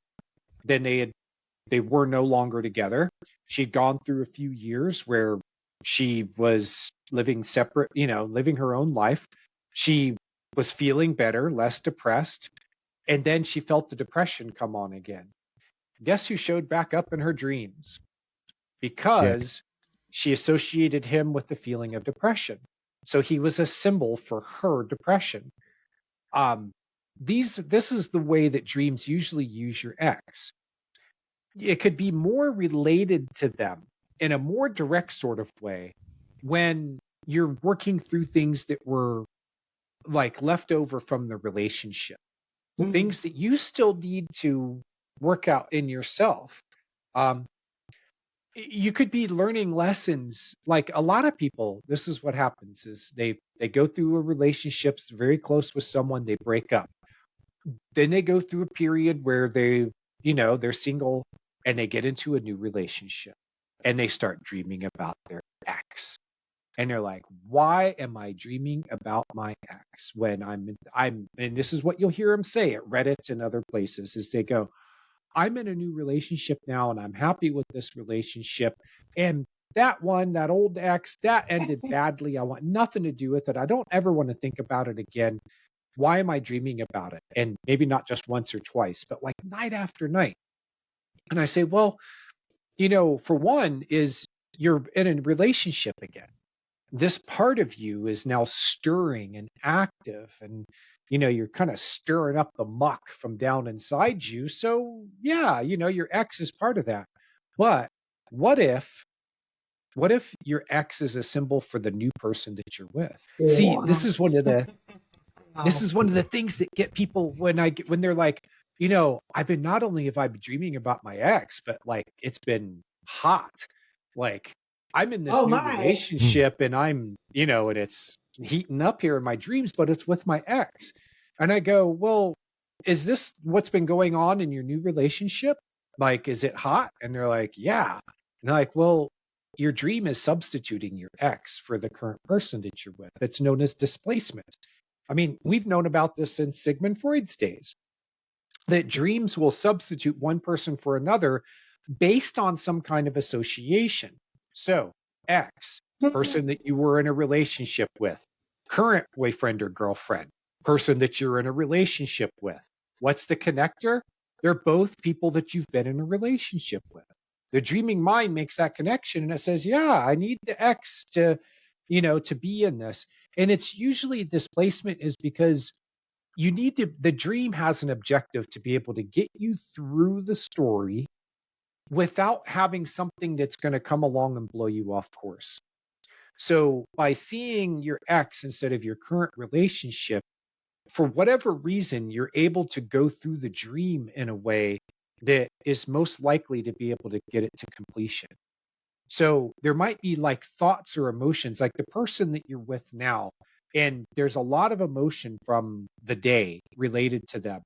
Then they were no longer together. She'd gone through a few years where she was living separate, living her own life. She was feeling better, less depressed. And then she felt the depression come on again. Guess who showed back up in her dreams? Because she associated him with the feeling of depression. So he was a symbol for her depression. This is the way that dreams usually use your ex. It could be more related to them in a more direct sort of way when you're working through things that were like left over from the relationship, things that you still need to work out in yourself. You could be learning lessons. Like a lot of people, this is what happens is they go through a relationship that's very close with someone, they break up. Then they go through a period where they're single and they get into a new relationship and they start dreaming about their ex. And they're like, why am I dreaming about my ex when I'm and this is what you'll hear them say at Reddit and other places is they go, I'm in a new relationship now and I'm happy with this relationship. And that old ex, that ended badly. I want nothing to do with it. I don't ever want to think about it again. Why am I dreaming about it? And maybe not just once or twice, but like night after night. And I say, well, for one is you're in a relationship again. This part of you is now stirring and active and, you're kind of stirring up the muck from down inside you. So yeah, your ex is part of that. But what if your ex is a symbol for the new person that you're with? Yeah. See, this is one of the things that get people when they're like, I've been, not only have I been dreaming about my ex, but like, it's been hot. Like I'm in this new relationship and I'm, and it's heating up here in my dreams, but it's with my ex. And I go, well, is this what's been going on in your new relationship? Like, is it hot? And they're like, yeah. And I'm like, well, your dream is substituting your ex for the current person that you're with. That's known as displacement. I mean, we've known about this since Sigmund Freud's days, that dreams will substitute one person for another based on some kind of association. So, ex, person that you were in a relationship with, current boyfriend or girlfriend, person that you're in a relationship with. What's the connector? They're both people that you've been in a relationship with. The dreaming mind makes that connection and it says, yeah, I need the ex to be in this. And it's usually displacement is because the dream has an objective to be able to get you through the story without having something that's going to come along and blow you off course. So by seeing your ex instead of your current relationship, for whatever reason, you're able to go through the dream in a way that is most likely to be able to get it to completion. So there might be like thoughts or emotions, like the person that you're with now, and there's a lot of emotion from the day related to them.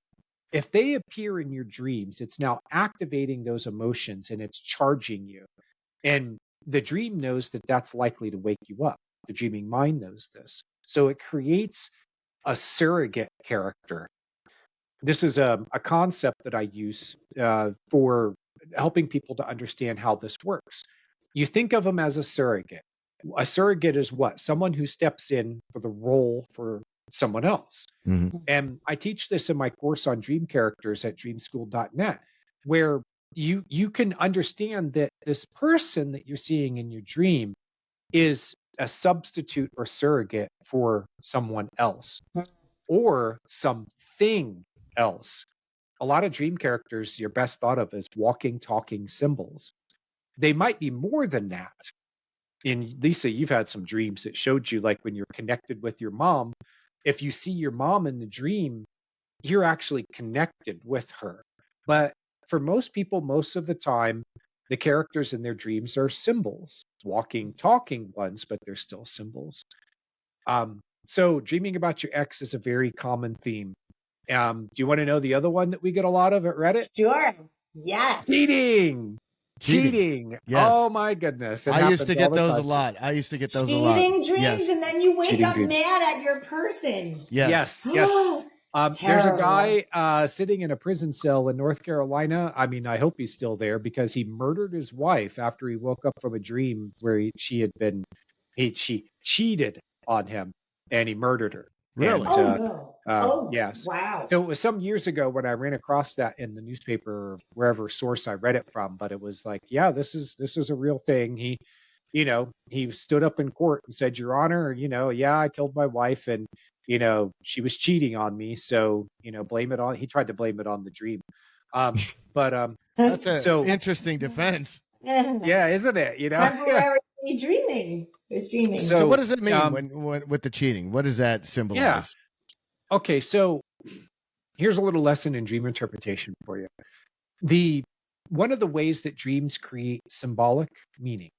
If they appear in your dreams, it's now activating those emotions and it's charging you. And the dream knows that that's likely to wake you up. The dreaming mind knows this. So it creates a surrogate character. This is a concept that I use for helping people to understand how this works. You think of them as a surrogate. A surrogate is what? Someone who steps in for the role for someone else. Mm-hmm. And I teach this in my course on dream characters at dreamschool.net, where you can understand that this person that you're seeing in your dream is a substitute or surrogate for someone else or something else. A lot of dream characters you're best thought of as walking, talking symbols. They might be more than that. And Lisa, you've had some dreams that showed you, like when you're connected with your mom, if you see your mom in the dream, you're actually connected with her. But for most people, most of the time, the characters in their dreams are symbols, walking, talking ones, but they're still symbols. So dreaming about your ex is a very common theme. Do you want to know the other one that we get a lot of at Reddit? Sure. Yes. Cheating. Yes. Oh my goodness. I used to get those a lot. Cheating dreams, yes. And then you wake up mad at your person. Yes. There's a Terrible. guy sitting in a prison cell in North Carolina. I mean, I hope he's still there because he murdered his wife after he woke up from a dream where she cheated on him and he murdered her. Really? And Oh no. Oh yes. wow. So it was some years ago when I ran across that in the newspaper or wherever source I read it from, but it was like, yeah, this is a real thing. He stood up in court and said, Your Honor, yeah, I killed my wife and she was cheating on me. So, he tried to blame it on the dream. But That's an so interesting defense. yeah, isn't it? Yeah. Temporarily dreaming. It's dreaming. So what does it mean um, when with the cheating? What does that yeah. symbolize? Okay. So here's a little lesson in dream interpretation for you. One of the ways that dreams create symbolic meaning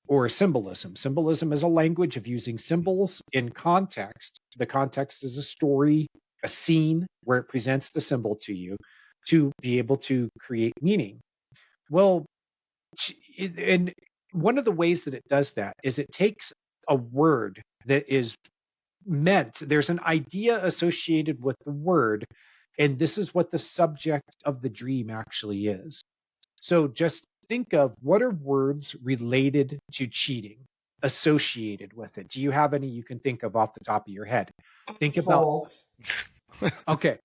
or symbolism. Symbolism is a language of using symbols in context. The context is a story, a scene where it presents the symbol to you to be able to create meaning. Well, and one of the ways that it does that is it takes a word that is meant, there's an idea associated with the word, and this is what the subject of the dream actually is. So just think of what are words related to cheating associated with it. Do you have any you can think of off the top of your head? Think about, okay,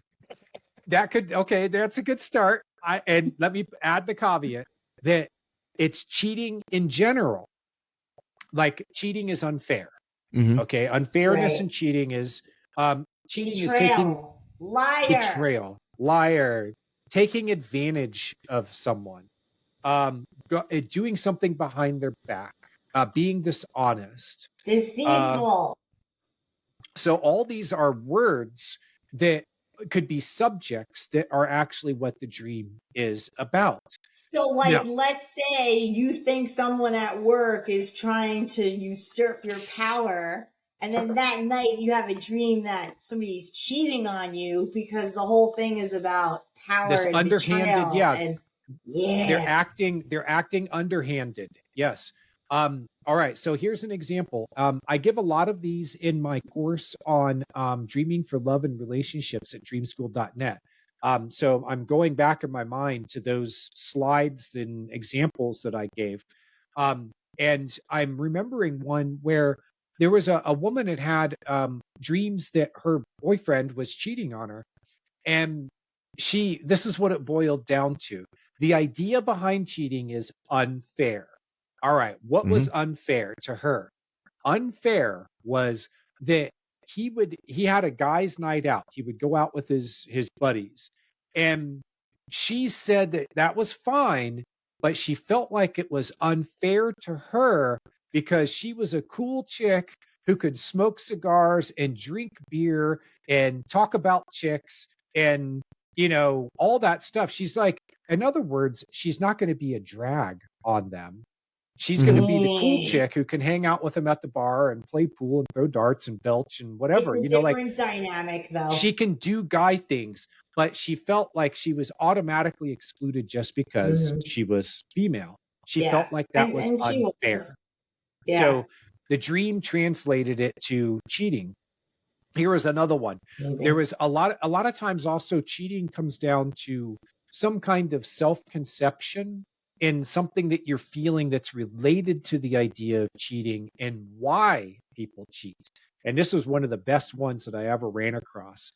that's a good start. And let me add the caveat that it's cheating in general. Like cheating is unfair. Mm-hmm. Okay. Unfairness Right. and cheating is, cheating Betrayal. is taking Liar. betrayal, liar, taking advantage of someone, doing something behind their back, being dishonest. Deceitful. So all these are words that could be subjects that are actually what the dream is about. So, like, Now, let's say you think someone at work is trying to usurp your power, and then that night you have a dream that somebody's cheating on you because the whole thing is about power this and underhanded, betrayal. And they're acting underhanded. Yes. All right. So here's an example. I give a lot of these in my course on dreaming for love and relationships at dreamschool.net. So I'm going back in my mind to those slides and examples that I gave. And I'm remembering one where there was a woman that had dreams that her boyfriend was cheating on her. And this is what it boiled down to. The idea behind cheating is unfair. All right. What was unfair to her? Unfair was that he had a guy's night out. He would go out with his buddies. And she said that was fine, but she felt like it was unfair to her because she was a cool chick who could smoke cigars and drink beer and talk about chicks and all that stuff. She's like, in other words, she's not going to be a drag on them. She's going to be the cool chick who can hang out with them at the bar and play pool and throw darts and belch and whatever. It's a different dynamic, though. She can do guy things, but she felt like she was automatically excluded just because she was female. She felt like that was unfair. So the dream translated it to cheating. Here is another one. There was a lot of times also cheating comes down to some kind of self-conception in something that you're feeling that's related to the idea of cheating and why people cheat. And this was one of the best ones that I ever ran across.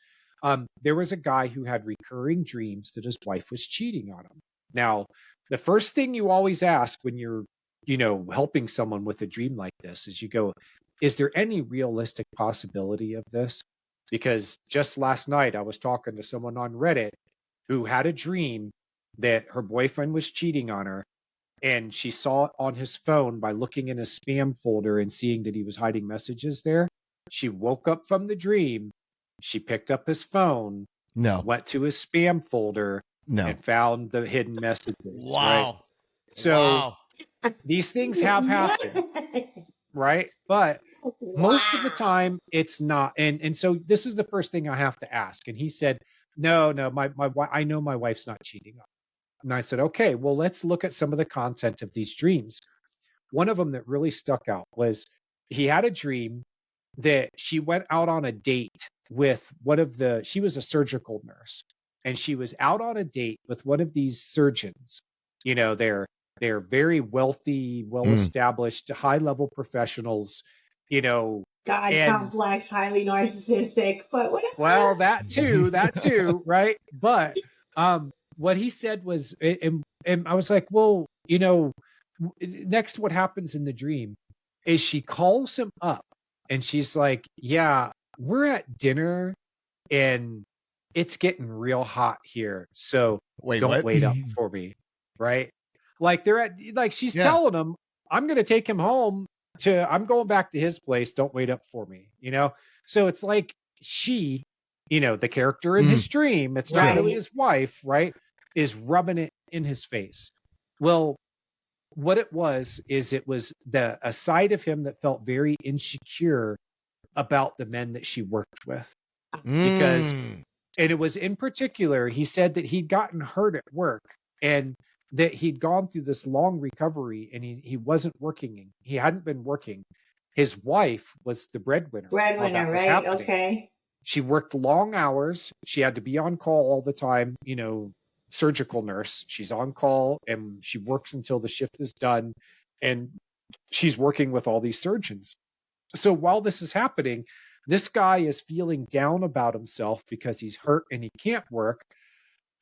There was a guy who had recurring dreams that his wife was cheating on him. Now, the first thing you always ask when you're, helping someone with a dream like this is you go, is there any realistic possibility of this? Because just last night I was talking to someone on Reddit who had a dream that her boyfriend was cheating on her, and she saw it on his phone by looking in his spam folder and seeing that he was hiding messages there. She woke up from the dream. She picked up his phone, went to his spam folder, and found the hidden messages. Wow. Right? So these things have happened, right? But most of the time it's not. And so this is the first thing I have to ask. And he said, no, my I know my wife's not cheating on me. And I said, okay, well, let's look at some of the content of these dreams. One of them that really stuck out was he had a dream that she went out on a date with she was a surgical nurse, and she was out on a date with one of these surgeons. They're very wealthy, well-established, high-level professionals, God, and complex, highly narcissistic, but whatever. well, that too, right? But what he said was, and I was like, well, next what happens in the dream is she calls him up and she's like, yeah, we're at dinner and it's getting real hot here, so don't wait up for me, right? Like she's telling him, I'm going to take him home I'm going back to his place. Don't wait up for me, So it's like she, the character in his dream, it's not really his wife, right, is rubbing it in his face. Well, what it was a side of him that felt very insecure about the men that she worked with. Because, and it was in particular, he said that he'd gotten hurt at work and that he'd gone through this long recovery and he wasn't working. He hadn't been working. His wife was the breadwinner. Breadwinner, right? Okay. She worked long hours. She had to be on call all the time, surgical nurse. She's on call and she works until the shift is done. And she's working with all these surgeons. So while this is happening, this guy is feeling down about himself because he's hurt and he can't work.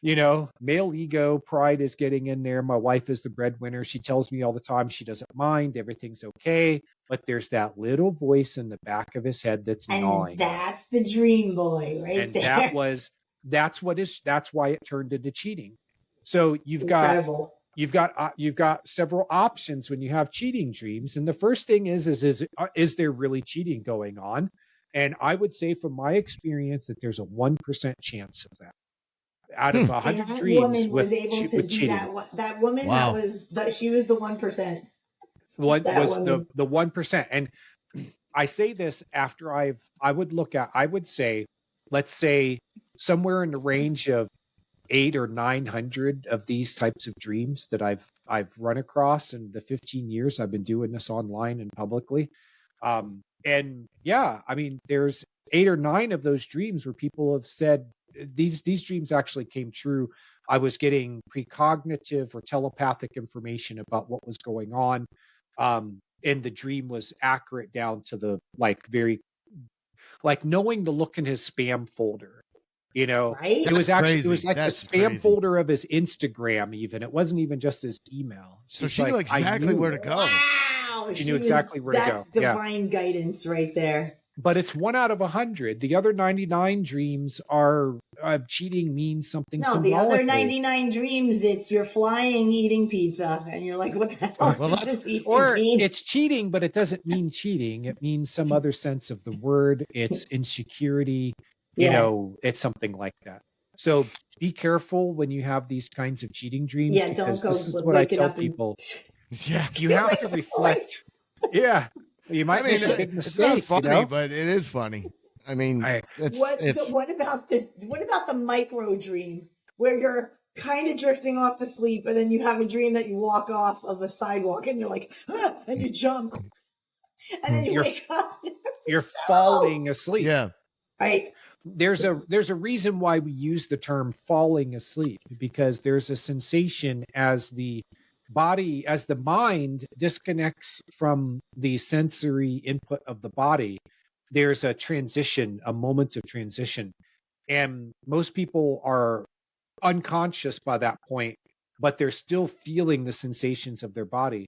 Male ego, pride is getting in there. My wife is the breadwinner. She tells me all the time she doesn't mind. Everything's okay. But there's that little voice in the back of his head that's gnawing. And that's the dream boy right there. That's why it turned into cheating. So you've got several options when you have cheating dreams. And the first thing is there really cheating going on? And I would say from my experience that there's a 1% chance of that. Out of 100 dreams, woman was able to do that woman, she was the 1%. What was the 1%? And I say this after I would say, let's say somewhere in the range of 800 or 900 of these types of dreams that I've run across in the 15 years I've been doing this online and publicly. And yeah, I mean, there's 8 or 9 of those dreams where people have said, these dreams actually came true. I was getting precognitive or telepathic information about what was going on. And the dream was accurate down to the knowing to look in his spam folder. Right? It was like the spam folder of his Instagram. Even it wasn't even just his email. So she knew exactly where to go. Wow, she knew exactly where to go. That's divine guidance right there. But it's 1 out of 100. The other 99 dreams are cheating means something. No, the other 99 dreams, it's you're flying, eating pizza, and you're like, what the hell does this even mean? It's cheating, but it doesn't mean cheating. It means some other sense of the word. It's insecurity. It's something like that. So be careful when you have these kinds of cheating dreams. Yeah, don't go. This is what I tell people. You have to reflect. Yeah. You might make a big mistake. It's not funny, but it is funny. I mean, what about the micro dream where you're kind of drifting off to sleep, and then you have a dream that you walk off of a sidewalk, and you're like, and you jump, and then you wake up. You're falling asleep. Yeah, right. There's a reason why we use the term falling asleep, because there's a sensation as the mind disconnects from the sensory input of the body. There's a moment of transition. And most people are unconscious by that point, but they're still feeling the sensations of their body.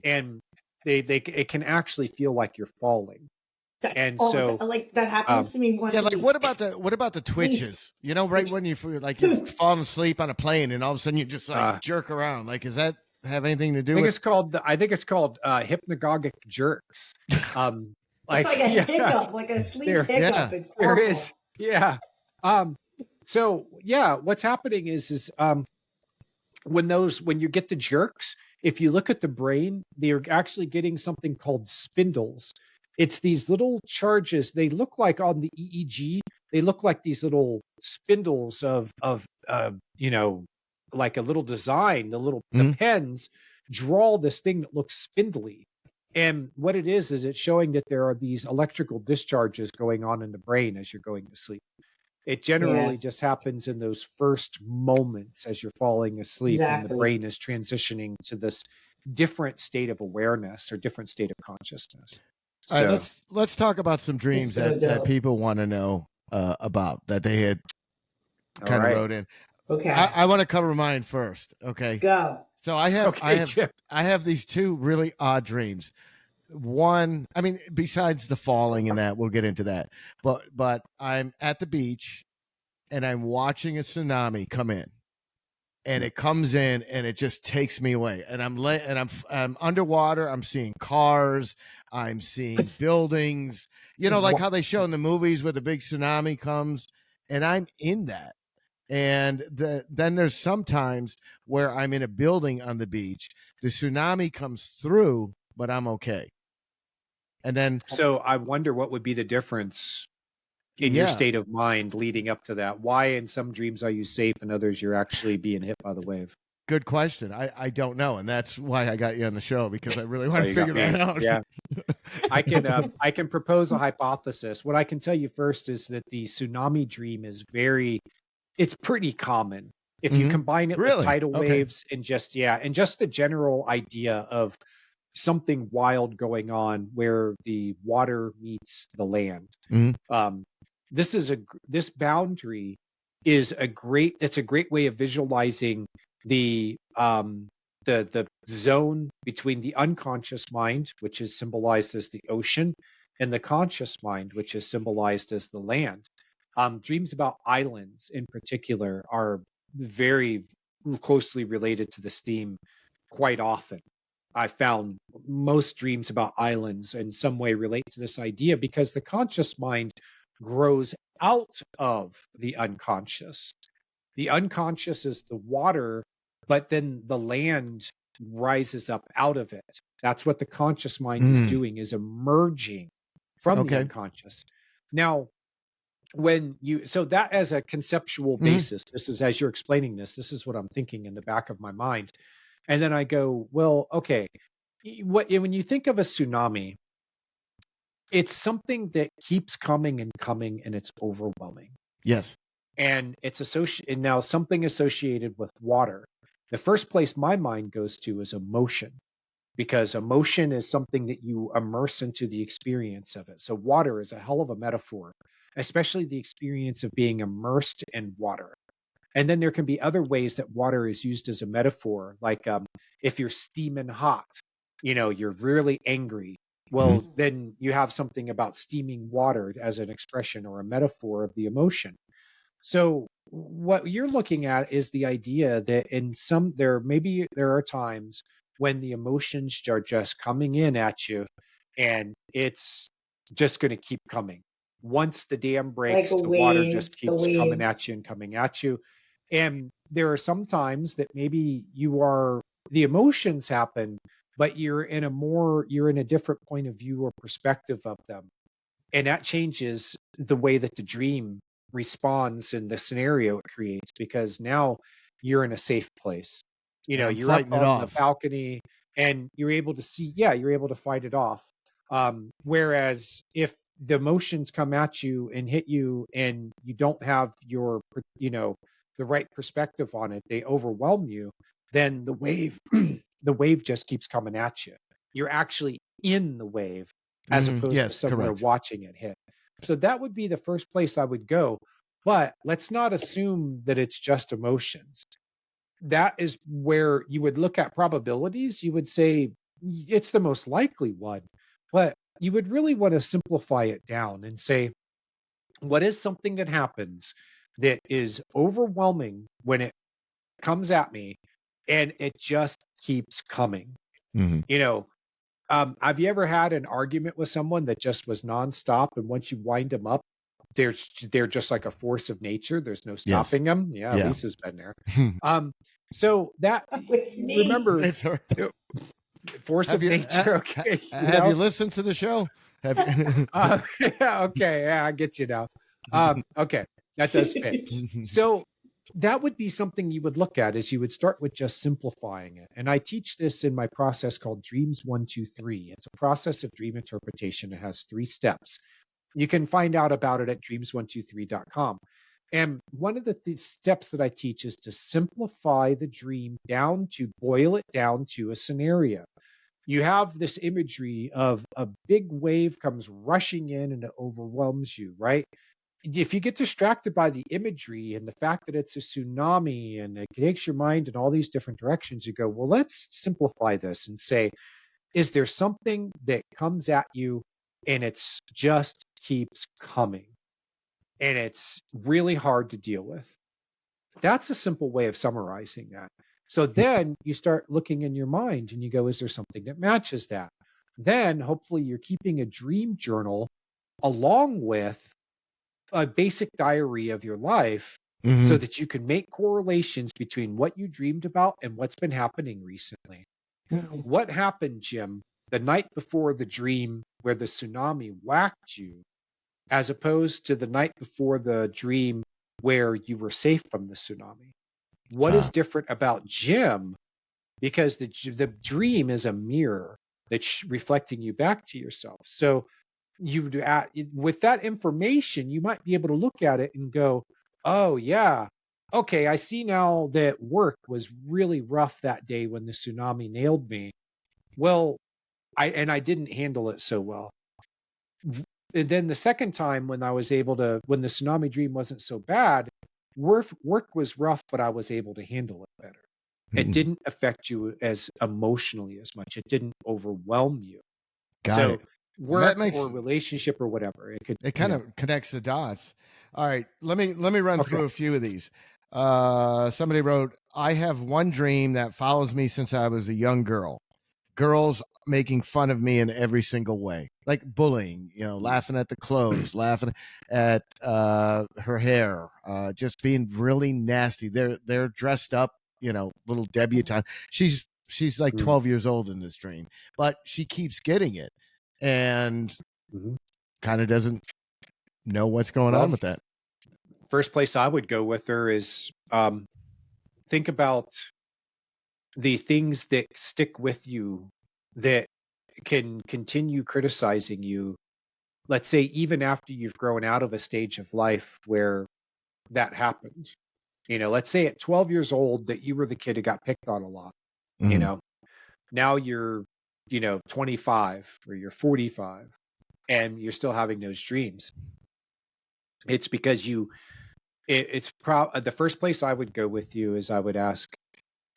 And it can actually feel like you're falling. And so like that happens to me once. Yeah, like what about the twitches? Right when you feel like you're falling asleep on a plane and all of a sudden you just jerk around. Like, is that have anything to do with? I think it's called hypnagogic jerks. It's like a hiccup, like a sleep hiccup. Yeah. It's awful. There is. Yeah. So yeah, what's happening is when you get the jerks, if you look at the brain, they're actually getting something called spindles. It's these little charges. They look like on the EEG. They look like these little spindles of like a little design. The pens draw this thing that looks spindly, And what it is it's showing that there are these electrical discharges going on in the brain as you're going to sleep. It generally just happens in those first moments as you're falling asleep and the Exactly. brain is transitioning to this different state of awareness or different state of consciousness. All right, let's talk about some dreams so that dope. people want to know about that they had kind of wrote in. Okay. I want to cover mine first. Okay. Go. So I have Chip. I have these two really odd dreams. One, I mean, besides the falling and that, we'll get into that. But I'm at the beach and I'm watching a tsunami come in. And it comes in and it just takes me away. And I'm underwater. I'm seeing cars. I'm seeing buildings. You know, like how they show in the movies where the big tsunami comes. And I'm in that. And then there's sometimes where I'm in a building on the beach. The tsunami comes through, but I'm okay. And then, so I wonder what would be the difference in your state of mind leading up to that. Why in some dreams are you safe and others you're actually being hit by the wave? Good question. I don't know, and that's why I got you on the show, because I really want to figure that out. Yeah, I can propose a hypothesis. What I can tell you first is that the tsunami dream is it's pretty common. If you combine it with tidal waves and just the general idea of something wild going on where the water meets the land. This boundary is a great way of visualizing the zone between the unconscious mind, which is symbolized as the ocean, and the conscious mind, which is symbolized as the land. Dreams about islands in particular are very closely related to this theme quite often. I found most dreams about islands in some way relate to this idea because the conscious mind grows out of the unconscious. The unconscious is the water, but then the land rises up out of it. That's what the conscious mind is doing, is emerging from the unconscious. Now, so that as a conceptual basis, this is, as you're explaining this is what I'm thinking in the back of my mind. And then I go, well, okay, when you think of a tsunami, it's something that keeps coming and it's overwhelming. Yes. And it's and now something associated with water. The first place my mind goes to is emotion, because emotion is something that you immerse into the experience of it. So water is a hell of a metaphor, especially the experience of being immersed in water. And then there can be other ways that water is used as a metaphor, like if you're steaming hot, you're really angry. Well, then you have something about steaming water as an expression or a metaphor of the emotion. So what you're looking at is the idea that there are times when the emotions are just coming in at you, and it's just going to keep coming. Once the dam breaks, Like the water just keeps coming at you and coming at you. And there are some times that maybe the emotions happen, but you're in a different point of view or perspective of them. And that changes the way that the dream responds in the scenario it creates, because now you're in a safe place. You're up on the balcony and you're able to see, you're able to fight it off. Whereas if the emotions come at you and hit you and you don't have the right perspective on it, they overwhelm you, then the wave just keeps coming at you. You're actually in the wave as opposed to somewhere watching it hit. So that would be the first place I would go. But let's not assume that it's just emotions. That is where you would look at probabilities. You would say it's the most likely one. But you would really want to simplify it down and say, what is something that happens that is overwhelming when it comes at me and it just keeps coming? Have you ever had an argument with someone that just was nonstop, and once you wind them up, they're just like a force of nature? There's no stopping them. Yeah, Lisa's been there. So that, remember, force of nature. Okay. Have you listened to the show? Have you? Okay. Yeah, I get you now. Okay. That does fit. So that would be something you would look at, is you would start with just simplifying it. And I teach this in my process called Dreams 1, 2, 3. It's a process of dream interpretation. It has 3 steps. You can find out about it at dreams123.com. And one of the steps that I teach is to simplify the dream down, to boil it down to a scenario. You have this imagery of a big wave comes rushing in and it overwhelms you, right? If you get distracted by the imagery and the fact that it's a tsunami and it takes your mind in all these different directions, you go, well, let's simplify this and say, is there something that comes at you and it's just keeps coming and it's really hard to deal with? That's a simple way of summarizing that. So then you start looking in your mind and you go, is there something that matches that? Then hopefully you're keeping a dream journal along with a basic diary of your life, so that you can make correlations between what you dreamed about and what's been happening recently. What happened, Jim, the night before the dream where the tsunami whacked you, as opposed to the night before the dream where you were safe from the tsunami? What is different about Jim? Because the dream is a mirror that's reflecting you back to yourself. So with that information, you might be able to look at it and go, oh yeah, okay, I see now that work was really rough that day when the tsunami nailed me. Well, I didn't handle it so well. And then the second time when when the tsunami dream wasn't so bad, work was rough, but I was able to handle it better. It didn't affect you as emotionally as much. It didn't overwhelm you. Got it. Work or relationship or whatever. It kind of connects the dots. All right, let me run through a few of these. Somebody wrote, I have one dream that follows me since I was a young girl. Girls making fun of me in every single way, like bullying, laughing at the clothes, laughing at her hair, just being really nasty. They're dressed up, little debutante. She's like 12 years old in this dream, but she keeps getting it and kind of doesn't know what's going on with that. First place I would go with her is think about the things that stick with you that can continue criticizing you. Let's say even after you've grown out of a stage of life where that happened. Let's say at 12 years old that you were the kid who got picked on a lot. Now you're 25 or you're 45 and you're still having those dreams. It's because the first place I would go with you is I would ask,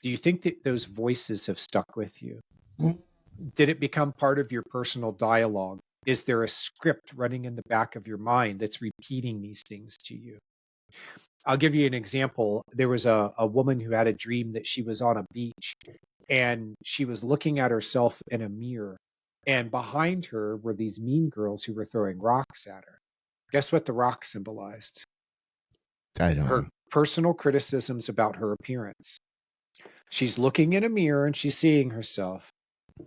do you think that those voices have stuck with you? Did it become part of your personal dialogue? Is there a script running in the back of your mind that's repeating these things to you? I'll give you an example. There was a woman who had a dream that she was on a beach and she was looking at herself in a mirror, and behind her were these mean girls who were throwing rocks at her. Guess what the rock symbolized? I don't know. Her personal criticisms about her appearance. She's looking in a mirror and she's seeing herself.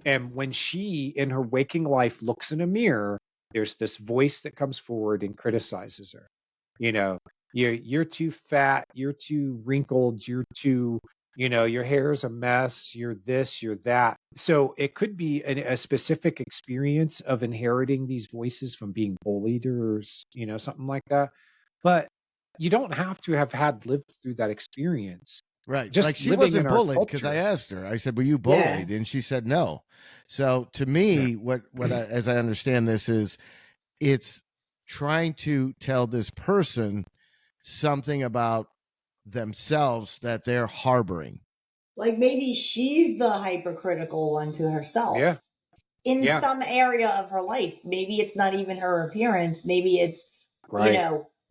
And when she, in her waking life, looks in a mirror, there's this voice that comes forward and criticizes her. You're too fat, you're too wrinkled, you're too, your hair's a mess, you're this, you're that. So it could be a specific experience of inheriting these voices from being bullied or, something like that. But you don't have to have lived through that experience. Right. Just like she wasn't bullied because I culture. asked her, I said, were you bullied? And she said, no. So to me, as I understand this is it's trying to tell this person something about themselves that they're harboring. Like maybe she's the hypercritical one to herself. Yeah. In some area of her life. Maybe it's not even her appearance. Maybe it's,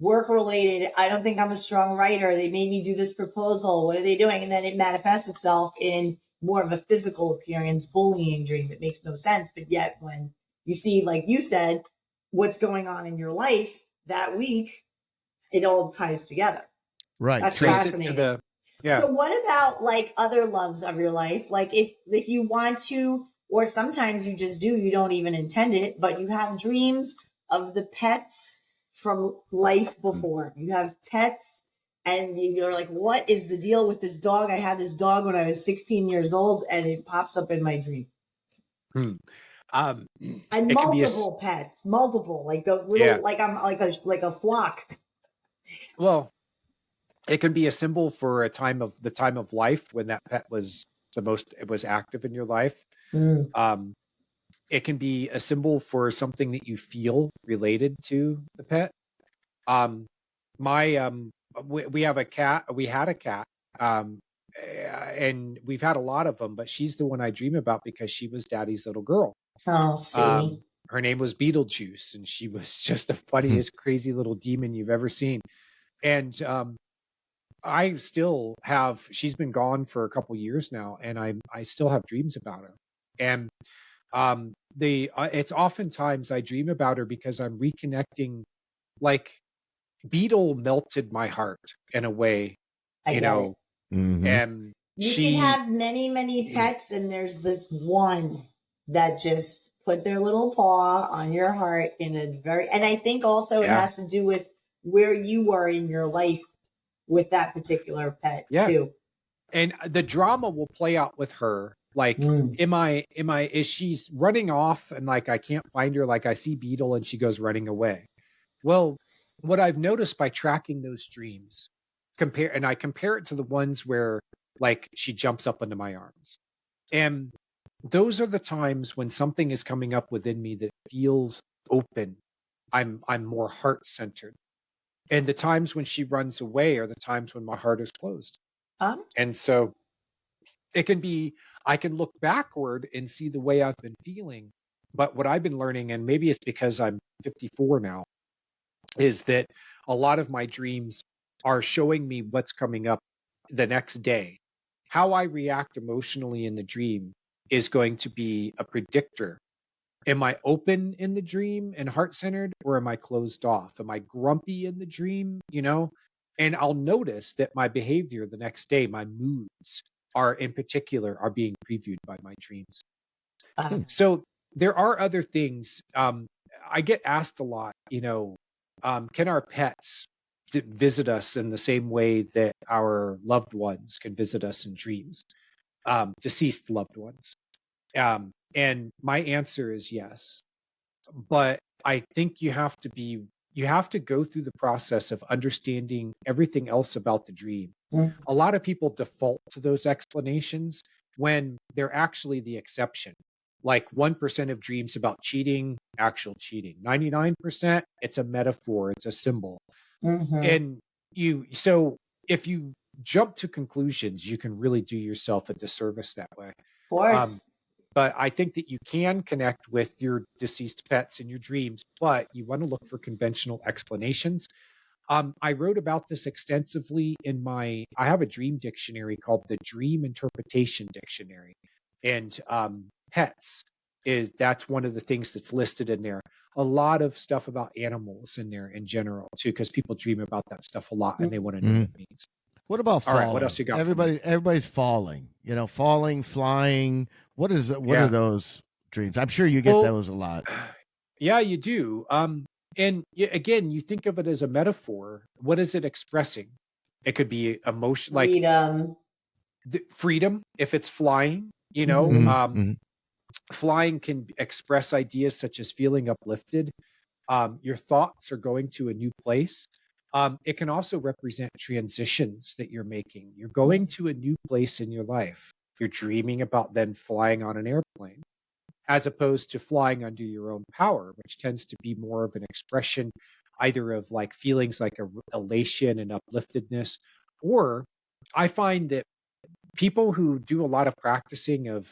work related. I don't think I'm a strong writer. They made me do this proposal. What are they doing? And then it manifests itself in more of a physical appearance, bullying dream. It makes no sense. But yet when you see, like you said, what's going on in your life that week, it all ties together. Right. That's fascinating. So what about like other loves of your life? Like if you want to, or sometimes you just do, you don't even intend it, but you have dreams of the pets from life before. You have pets and you're like, what is the deal with this dog? I had this dog when I was 16 years old, and it pops up in my dream. And multiple pets, multiple, like the little, like I'm like a flock. Well, it can be a symbol for the time of life when that pet was it was active in your life. It can be a symbol for something that you feel related to the pet. We have a cat. We had a cat, and we've had a lot of them, but she's the one I dream about because she was Daddy's little girl. Oh, see. Her name was Beetlejuice, and she was just the funniest, crazy little demon you've ever seen. And I still have. She's been gone for a couple years now, and I still have dreams about her. And it's oftentimes I dream about her because I'm reconnecting. Like Beetle melted my heart in a way, you know. And you can have many, many pets, and there's this one that just put their little paw on your heart in a very, and I think also it has to do with where you were in your life with that particular pet too. And the drama will play out with her. Like, is she running off and like, I can't find her. Like I see Beetle and she goes running away. Well, what I've noticed by tracking those dreams, I compare it to the ones where like she jumps up into my arms. And those are the times when something is coming up within me that feels open. I'm more heart-centered. And the times when she runs away are the times when my heart is closed. And so it can be, I can look backward and see the way I've been feeling. But what I've been learning, and maybe it's because I'm 54 now, is that a lot of my dreams are showing me what's coming up the next day. How I react emotionally in the dream is going to be a predictor. Am I open in the dream and heart-centered, or am I closed off? Am I grumpy in the dream, you know? And I'll notice that my behavior the next day, my moods are being previewed by my dreams. So there are other things. I get asked a lot, you know, can our pets visit us in the same way that our loved ones can visit us in dreams, deceased loved ones? And my answer is yes. But I think you have to go through the process of understanding everything else about the dream. A lot of people default to those explanations when they're actually the exception. Like 1% of dreams about cheating, actual cheating. 99%, it's a metaphor, it's a symbol. And so if you jump to conclusions, you can really do yourself a disservice that way. Of course. But I think that you can connect with your deceased pets in your dreams, but you want to look for conventional explanations. I wrote about this extensively I have a dream dictionary called the Dream Interpretation Dictionary. And pets that's one of the things that's listed in there. A lot of stuff about animals in there in general too, because people dream about that stuff a lot and they want to know what it means. What about falling? All right, what else you got? Everybody's falling. You know, falling, flying. What are those dreams? I'm sure you get those a lot. Yeah, you do. And again, you think of it as a metaphor. What is it expressing? It could be emotion, like freedom. If it's flying, you know, flying can express ideas such as feeling uplifted. Your thoughts are going to a new place. It can also represent transitions that you're making. You're going to a new place in your life. You're dreaming about then flying on an airplane, as opposed to flying under your own power, which tends to be more of an expression either of like feelings like elation and upliftedness, or I find that people who do a lot of practicing of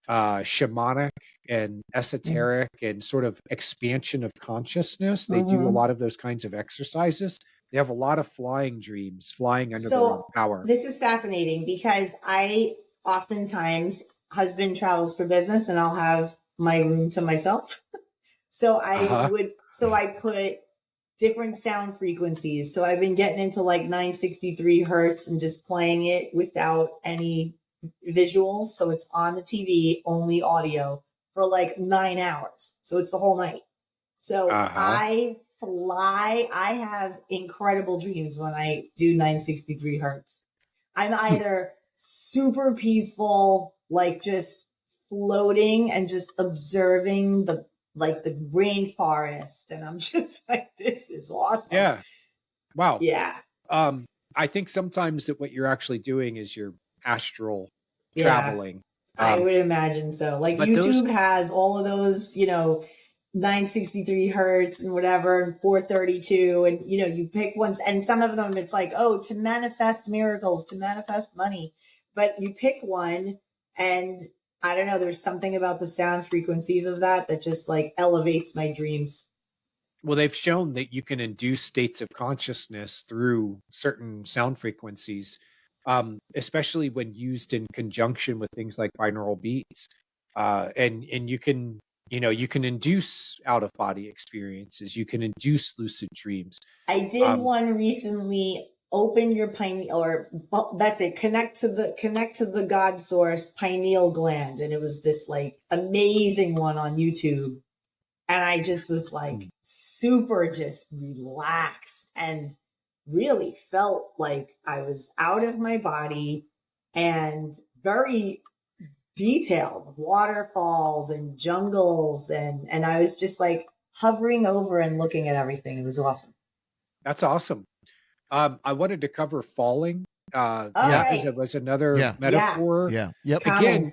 shamanic and esoteric and sort of expansion of consciousness, they do a lot of those kinds of exercises. They have a lot of flying dreams, flying under their own power. This is fascinating because I oftentimes, husband travels for business and I'll have my room to myself. So I put different sound frequencies. So I've been getting into like 963 hertz and just playing it without any visuals. So it's on the TV, only audio for like 9 hours. So it's the whole night. So I fly. I have incredible dreams when I do 963 hertz. I'm either super peaceful, like just floating and just observing the rainforest, and I'm just like, this is awesome. Yeah. Wow. Yeah. I think sometimes that what you're actually doing is you're astral Yeah. traveling. I would imagine so. Like YouTube has all of those, 963 hertz and whatever, and 432, and you pick ones, and some of them it's like, oh, to manifest miracles, to manifest money. But you pick one, and I don't know, there's something about the sound frequencies of that just like elevates my dreams. Well, they've shown that you can induce states of consciousness through certain sound frequencies, especially when used in conjunction with things like binaural beats. And you can induce out of body experiences. You can induce lucid dreams. I did one recently. Open your pineal, or that's it. Connect to the God source pineal gland, and it was this like amazing one on YouTube. And I just was like super just relaxed and really felt like I was out of my body, and very detailed waterfalls and jungles. And I was just like hovering over and looking at everything. It was awesome. That's awesome. I wanted to cover falling because right. it was another metaphor. Yeah. Yep. Again,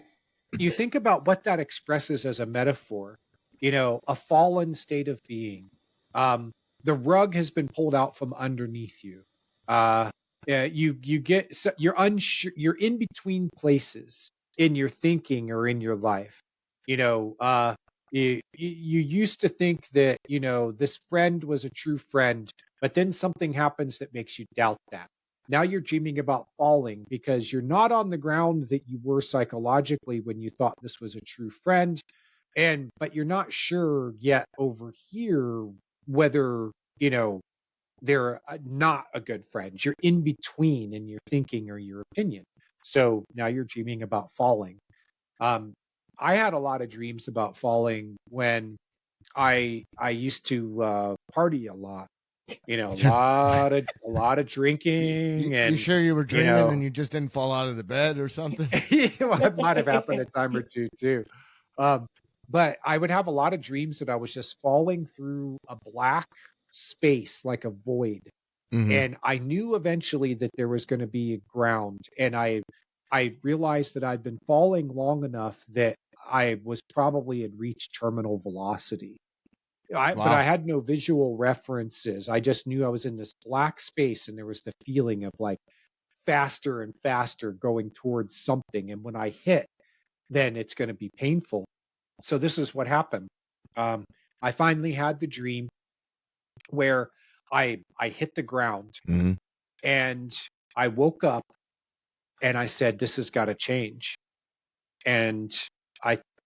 you think about what that expresses as a metaphor. A fallen state of being. The rug has been pulled out from underneath you. You're unsure. You're in between places in your thinking or in your life. You used to think that this friend was a true friend, but then something happens that makes you doubt that. Now you're dreaming about falling because you're not on the ground that you were psychologically when you thought this was a true friend. But you're not sure yet over here whether, they're not a good friend. You're in between in your thinking or your opinion. So now you're dreaming about falling. I had a lot of dreams about falling when I used to party a lot. A lot of drinking. You sure you were dreaming and you just didn't fall out of the bed or something? Well, it might have happened a time or two too. But I would have a lot of dreams that I was just falling through a black space, like a void. Mm-hmm. And I knew eventually that there was going to be a ground. And I realized that I'd been falling long enough that I was probably had reached terminal velocity. But I had no visual references. I just knew I was in this black space, and there was the feeling of like faster and faster going towards something. And when I hit, then it's going to be painful. So this is what happened. I finally had the dream where I hit the ground, mm-hmm. and I woke up and I said, this has got to change. And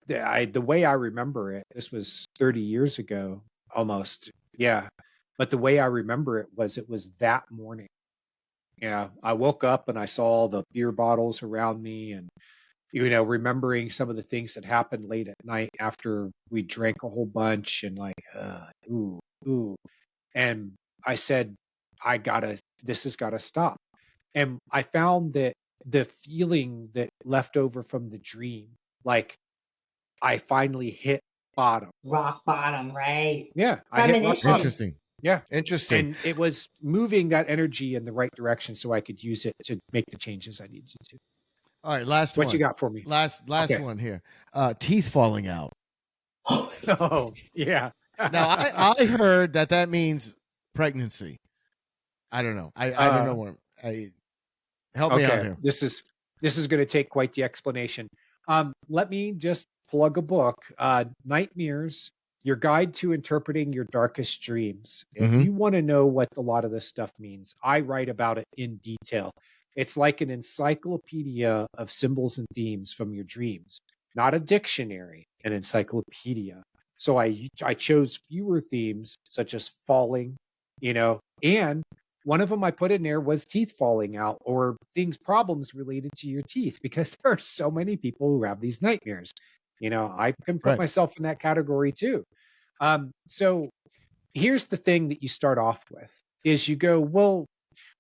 the way I remember it, this was 30 years ago, almost. Yeah. But the way I remember it was that morning. Yeah. I woke up and I saw all the beer bottles around me, and remembering some of the things that happened late at night after we drank a whole bunch, and like, ooh. And I said, this has gotta stop. And I found that the feeling that left over from the dream, like I finally hit bottom. Rock bottom, right? Yeah. Interesting. Yeah. Interesting. And it was moving that energy in the right direction so I could use it to make the changes I needed to. All right, last one. What you got for me? Last one here. Teeth falling out. Oh, yeah. Now, I heard that means pregnancy. I don't know. I don't know what. Help me out here. This is going to take quite the explanation. Let me just plug a book. Nightmares: Your Guide to Interpreting Your Darkest Dreams. If you want to know what a lot of this stuff means, I write about it in detail. It's like an encyclopedia of symbols and themes from your dreams, not a dictionary, an encyclopedia. So I chose fewer themes, such as falling, and one of them I put in there was teeth falling out, or problems related to your teeth, because there are so many people who have these nightmares. I can put myself in that category too. So here's the thing that you start off with is you go, well,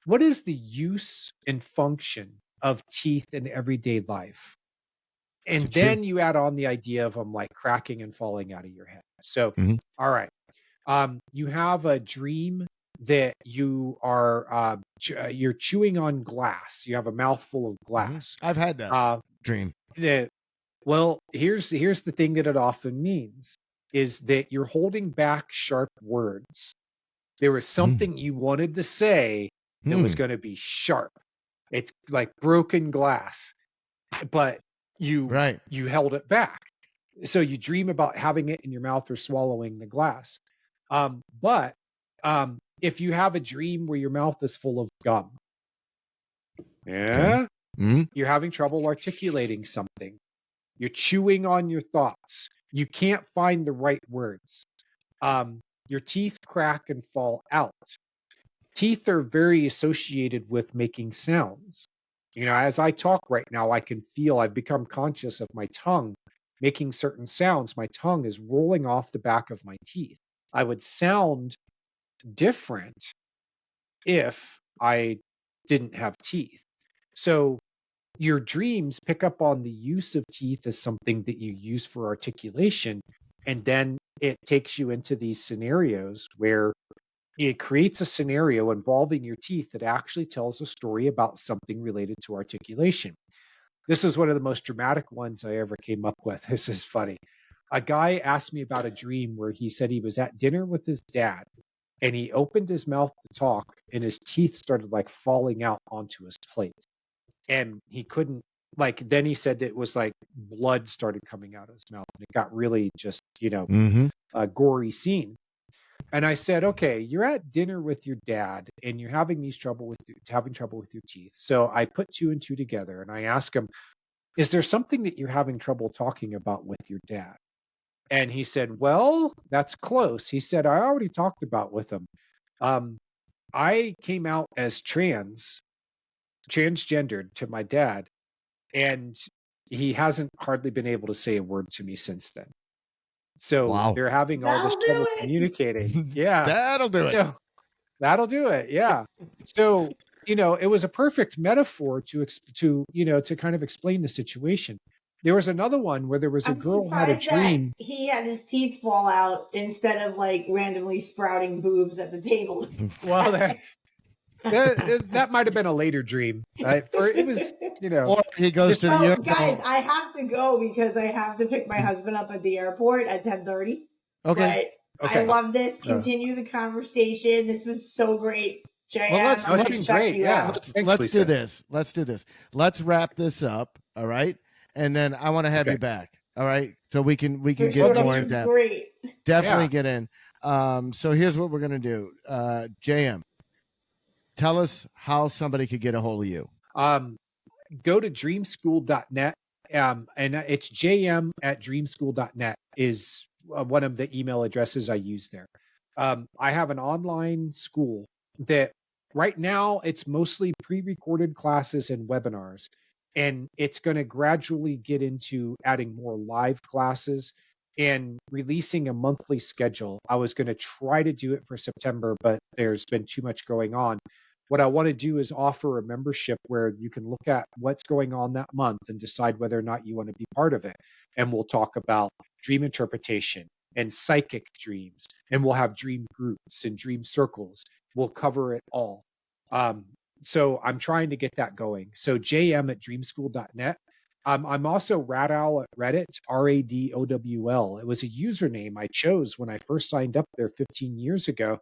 what is the use and function of teeth in everyday life? And then you add on the idea of them like cracking and falling out of your head. So, all right. You have a dream that you are you're chewing on glass. You have a mouthful of glass. I've had that dream. Well, here's the thing that it often means is that you're holding back sharp words. There was something you wanted to say that was going to be sharp. It's like broken glass, but you held it back. So you dream about having it in your mouth or swallowing the glass. But if you have a dream where your mouth is full of gum, you're having trouble articulating something. You're chewing on your thoughts. You can't find the right words. Your teeth crack and fall out. Teeth are very associated with making sounds. You know, as I talk right now, I can feel I've become conscious of my tongue making certain sounds. My tongue is rolling off the back of my teeth. I would sound different if I didn't have teeth. So your dreams pick up on the use of teeth as something that you use for articulation, and then it takes you into these scenarios where it creates a scenario involving your teeth that actually tells a story about something related to articulation. This is one of the most dramatic ones I ever came up with. This is funny. A guy asked me about a dream where he said he was at dinner with his dad and he opened his mouth to talk and his teeth started like falling out onto his plate. And he couldn't, like, then he said that it was like blood started coming out of his mouth and it got really just, a gory scene. And I said, okay, you're at dinner with your dad and you're having trouble with your teeth. So I put 2 and 2 together and I asked him, is there something that you're having trouble talking about with your dad? And he said, well, that's close. He said, I already talked about with him. I came out as transgendered to my dad, and he hasn't hardly been able to say a word to me since then. So they're having all this trouble communicating. Yeah. That'll do it. That'll do it. Yeah. So, it was a perfect metaphor to kind of explain the situation. There was another one where there was a girl who had a dream. He had his teeth fall out instead of like randomly sprouting boobs at the table. Well, that might have been a later dream. Right? It was, Or he goes to the guys, I have to go because I have to pick my husband up at the airport at 10:30. Okay. But I love this. Continue the conversation. This was so great. Well, let's do this. Let's do this. Let's wrap this up. All right. And then I want to have you back. All right. So we can get more in depth. Great. Definitely get in. So here's what we're going to do. JM, tell us how somebody could get a hold of you. Go to dreamschool.net. And it's jm@dreamschool.net is one of the email addresses I use there. I have an online school that right now it's mostly pre-recorded classes and webinars. And it's going to gradually get into adding more live classes and releasing a monthly schedule. I was going to try to do it for September, but there's been too much going on. What I want to do is offer a membership where you can look at what's going on that month and decide whether or not you want to be part of it. And we'll talk about dream interpretation and psychic dreams. And we'll have dream groups and dream circles. We'll cover it all. So I'm trying to get that going. So jm@dreamschool.net. I'm also Radowl at Reddit, RADOWL. It was a username I chose when I first signed up there 15 years ago.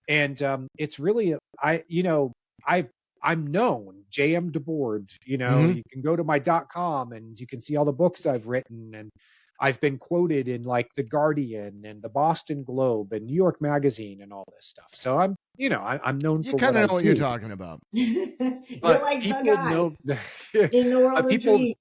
And it's really, I'm known, J.M. DeBord. You can go to my .com and you can see all the books I've written. And I've been quoted in like The Guardian and the Boston Globe and New York Magazine and all this stuff. So I'm known for what I do. You kind of know what you're talking about. You're like the guy in the world of dreams.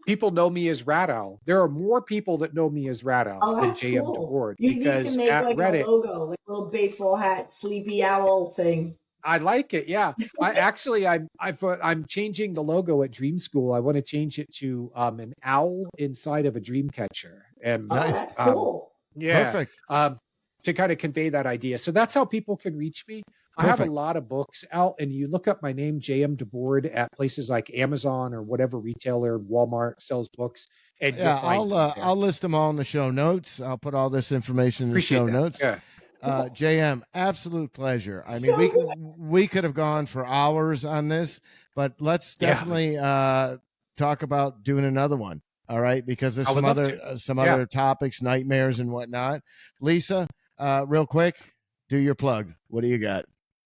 People know me as Radowl. There are more people that know me as Radowl than J.M. DeBord. You need to make like Reddit, a logo, like a little baseball hat, sleepy owl thing. I like it. Yeah. I'm changing the logo at Dream School. I want to change it to an owl inside of a dream catcher. And that's cool. Yeah. Perfect. to kind of convey that idea. So that's how people can reach me. I have a Perfect. lot of books out, and you look up my name, J.M. DeBord, at places like Amazon or whatever retailer, Walmart sells books, and you'll Yeah, find me there. I'll list them all in the show notes. I'll put all this information in the Appreciate show that. notes. Yeah. JM, absolute pleasure. I mean, So we could have gone for hours on this, but let's Yeah. definitely talk about doing another one. All right, because there's I would love some Yeah. other topics, nightmares and whatnot. Lisa, real quick, do your plug. What do you got?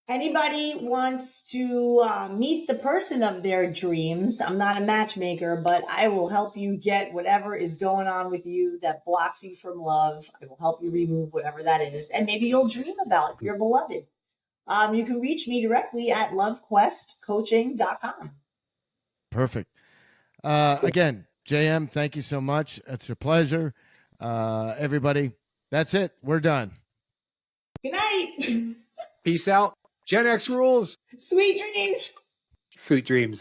anybody wants to meet the person of their dreams, I'm not a matchmaker, but I will help you get whatever is going on with you that blocks you from love. I will help you remove whatever that is. And maybe you'll dream about your beloved. You can reach me directly at lovequestcoaching.com. Perfect. Again, JM, thank you so much. It's a pleasure. Everybody, that's it. We're done. Good night. Peace out. Gen X rules. Sweet dreams. Sweet dreams.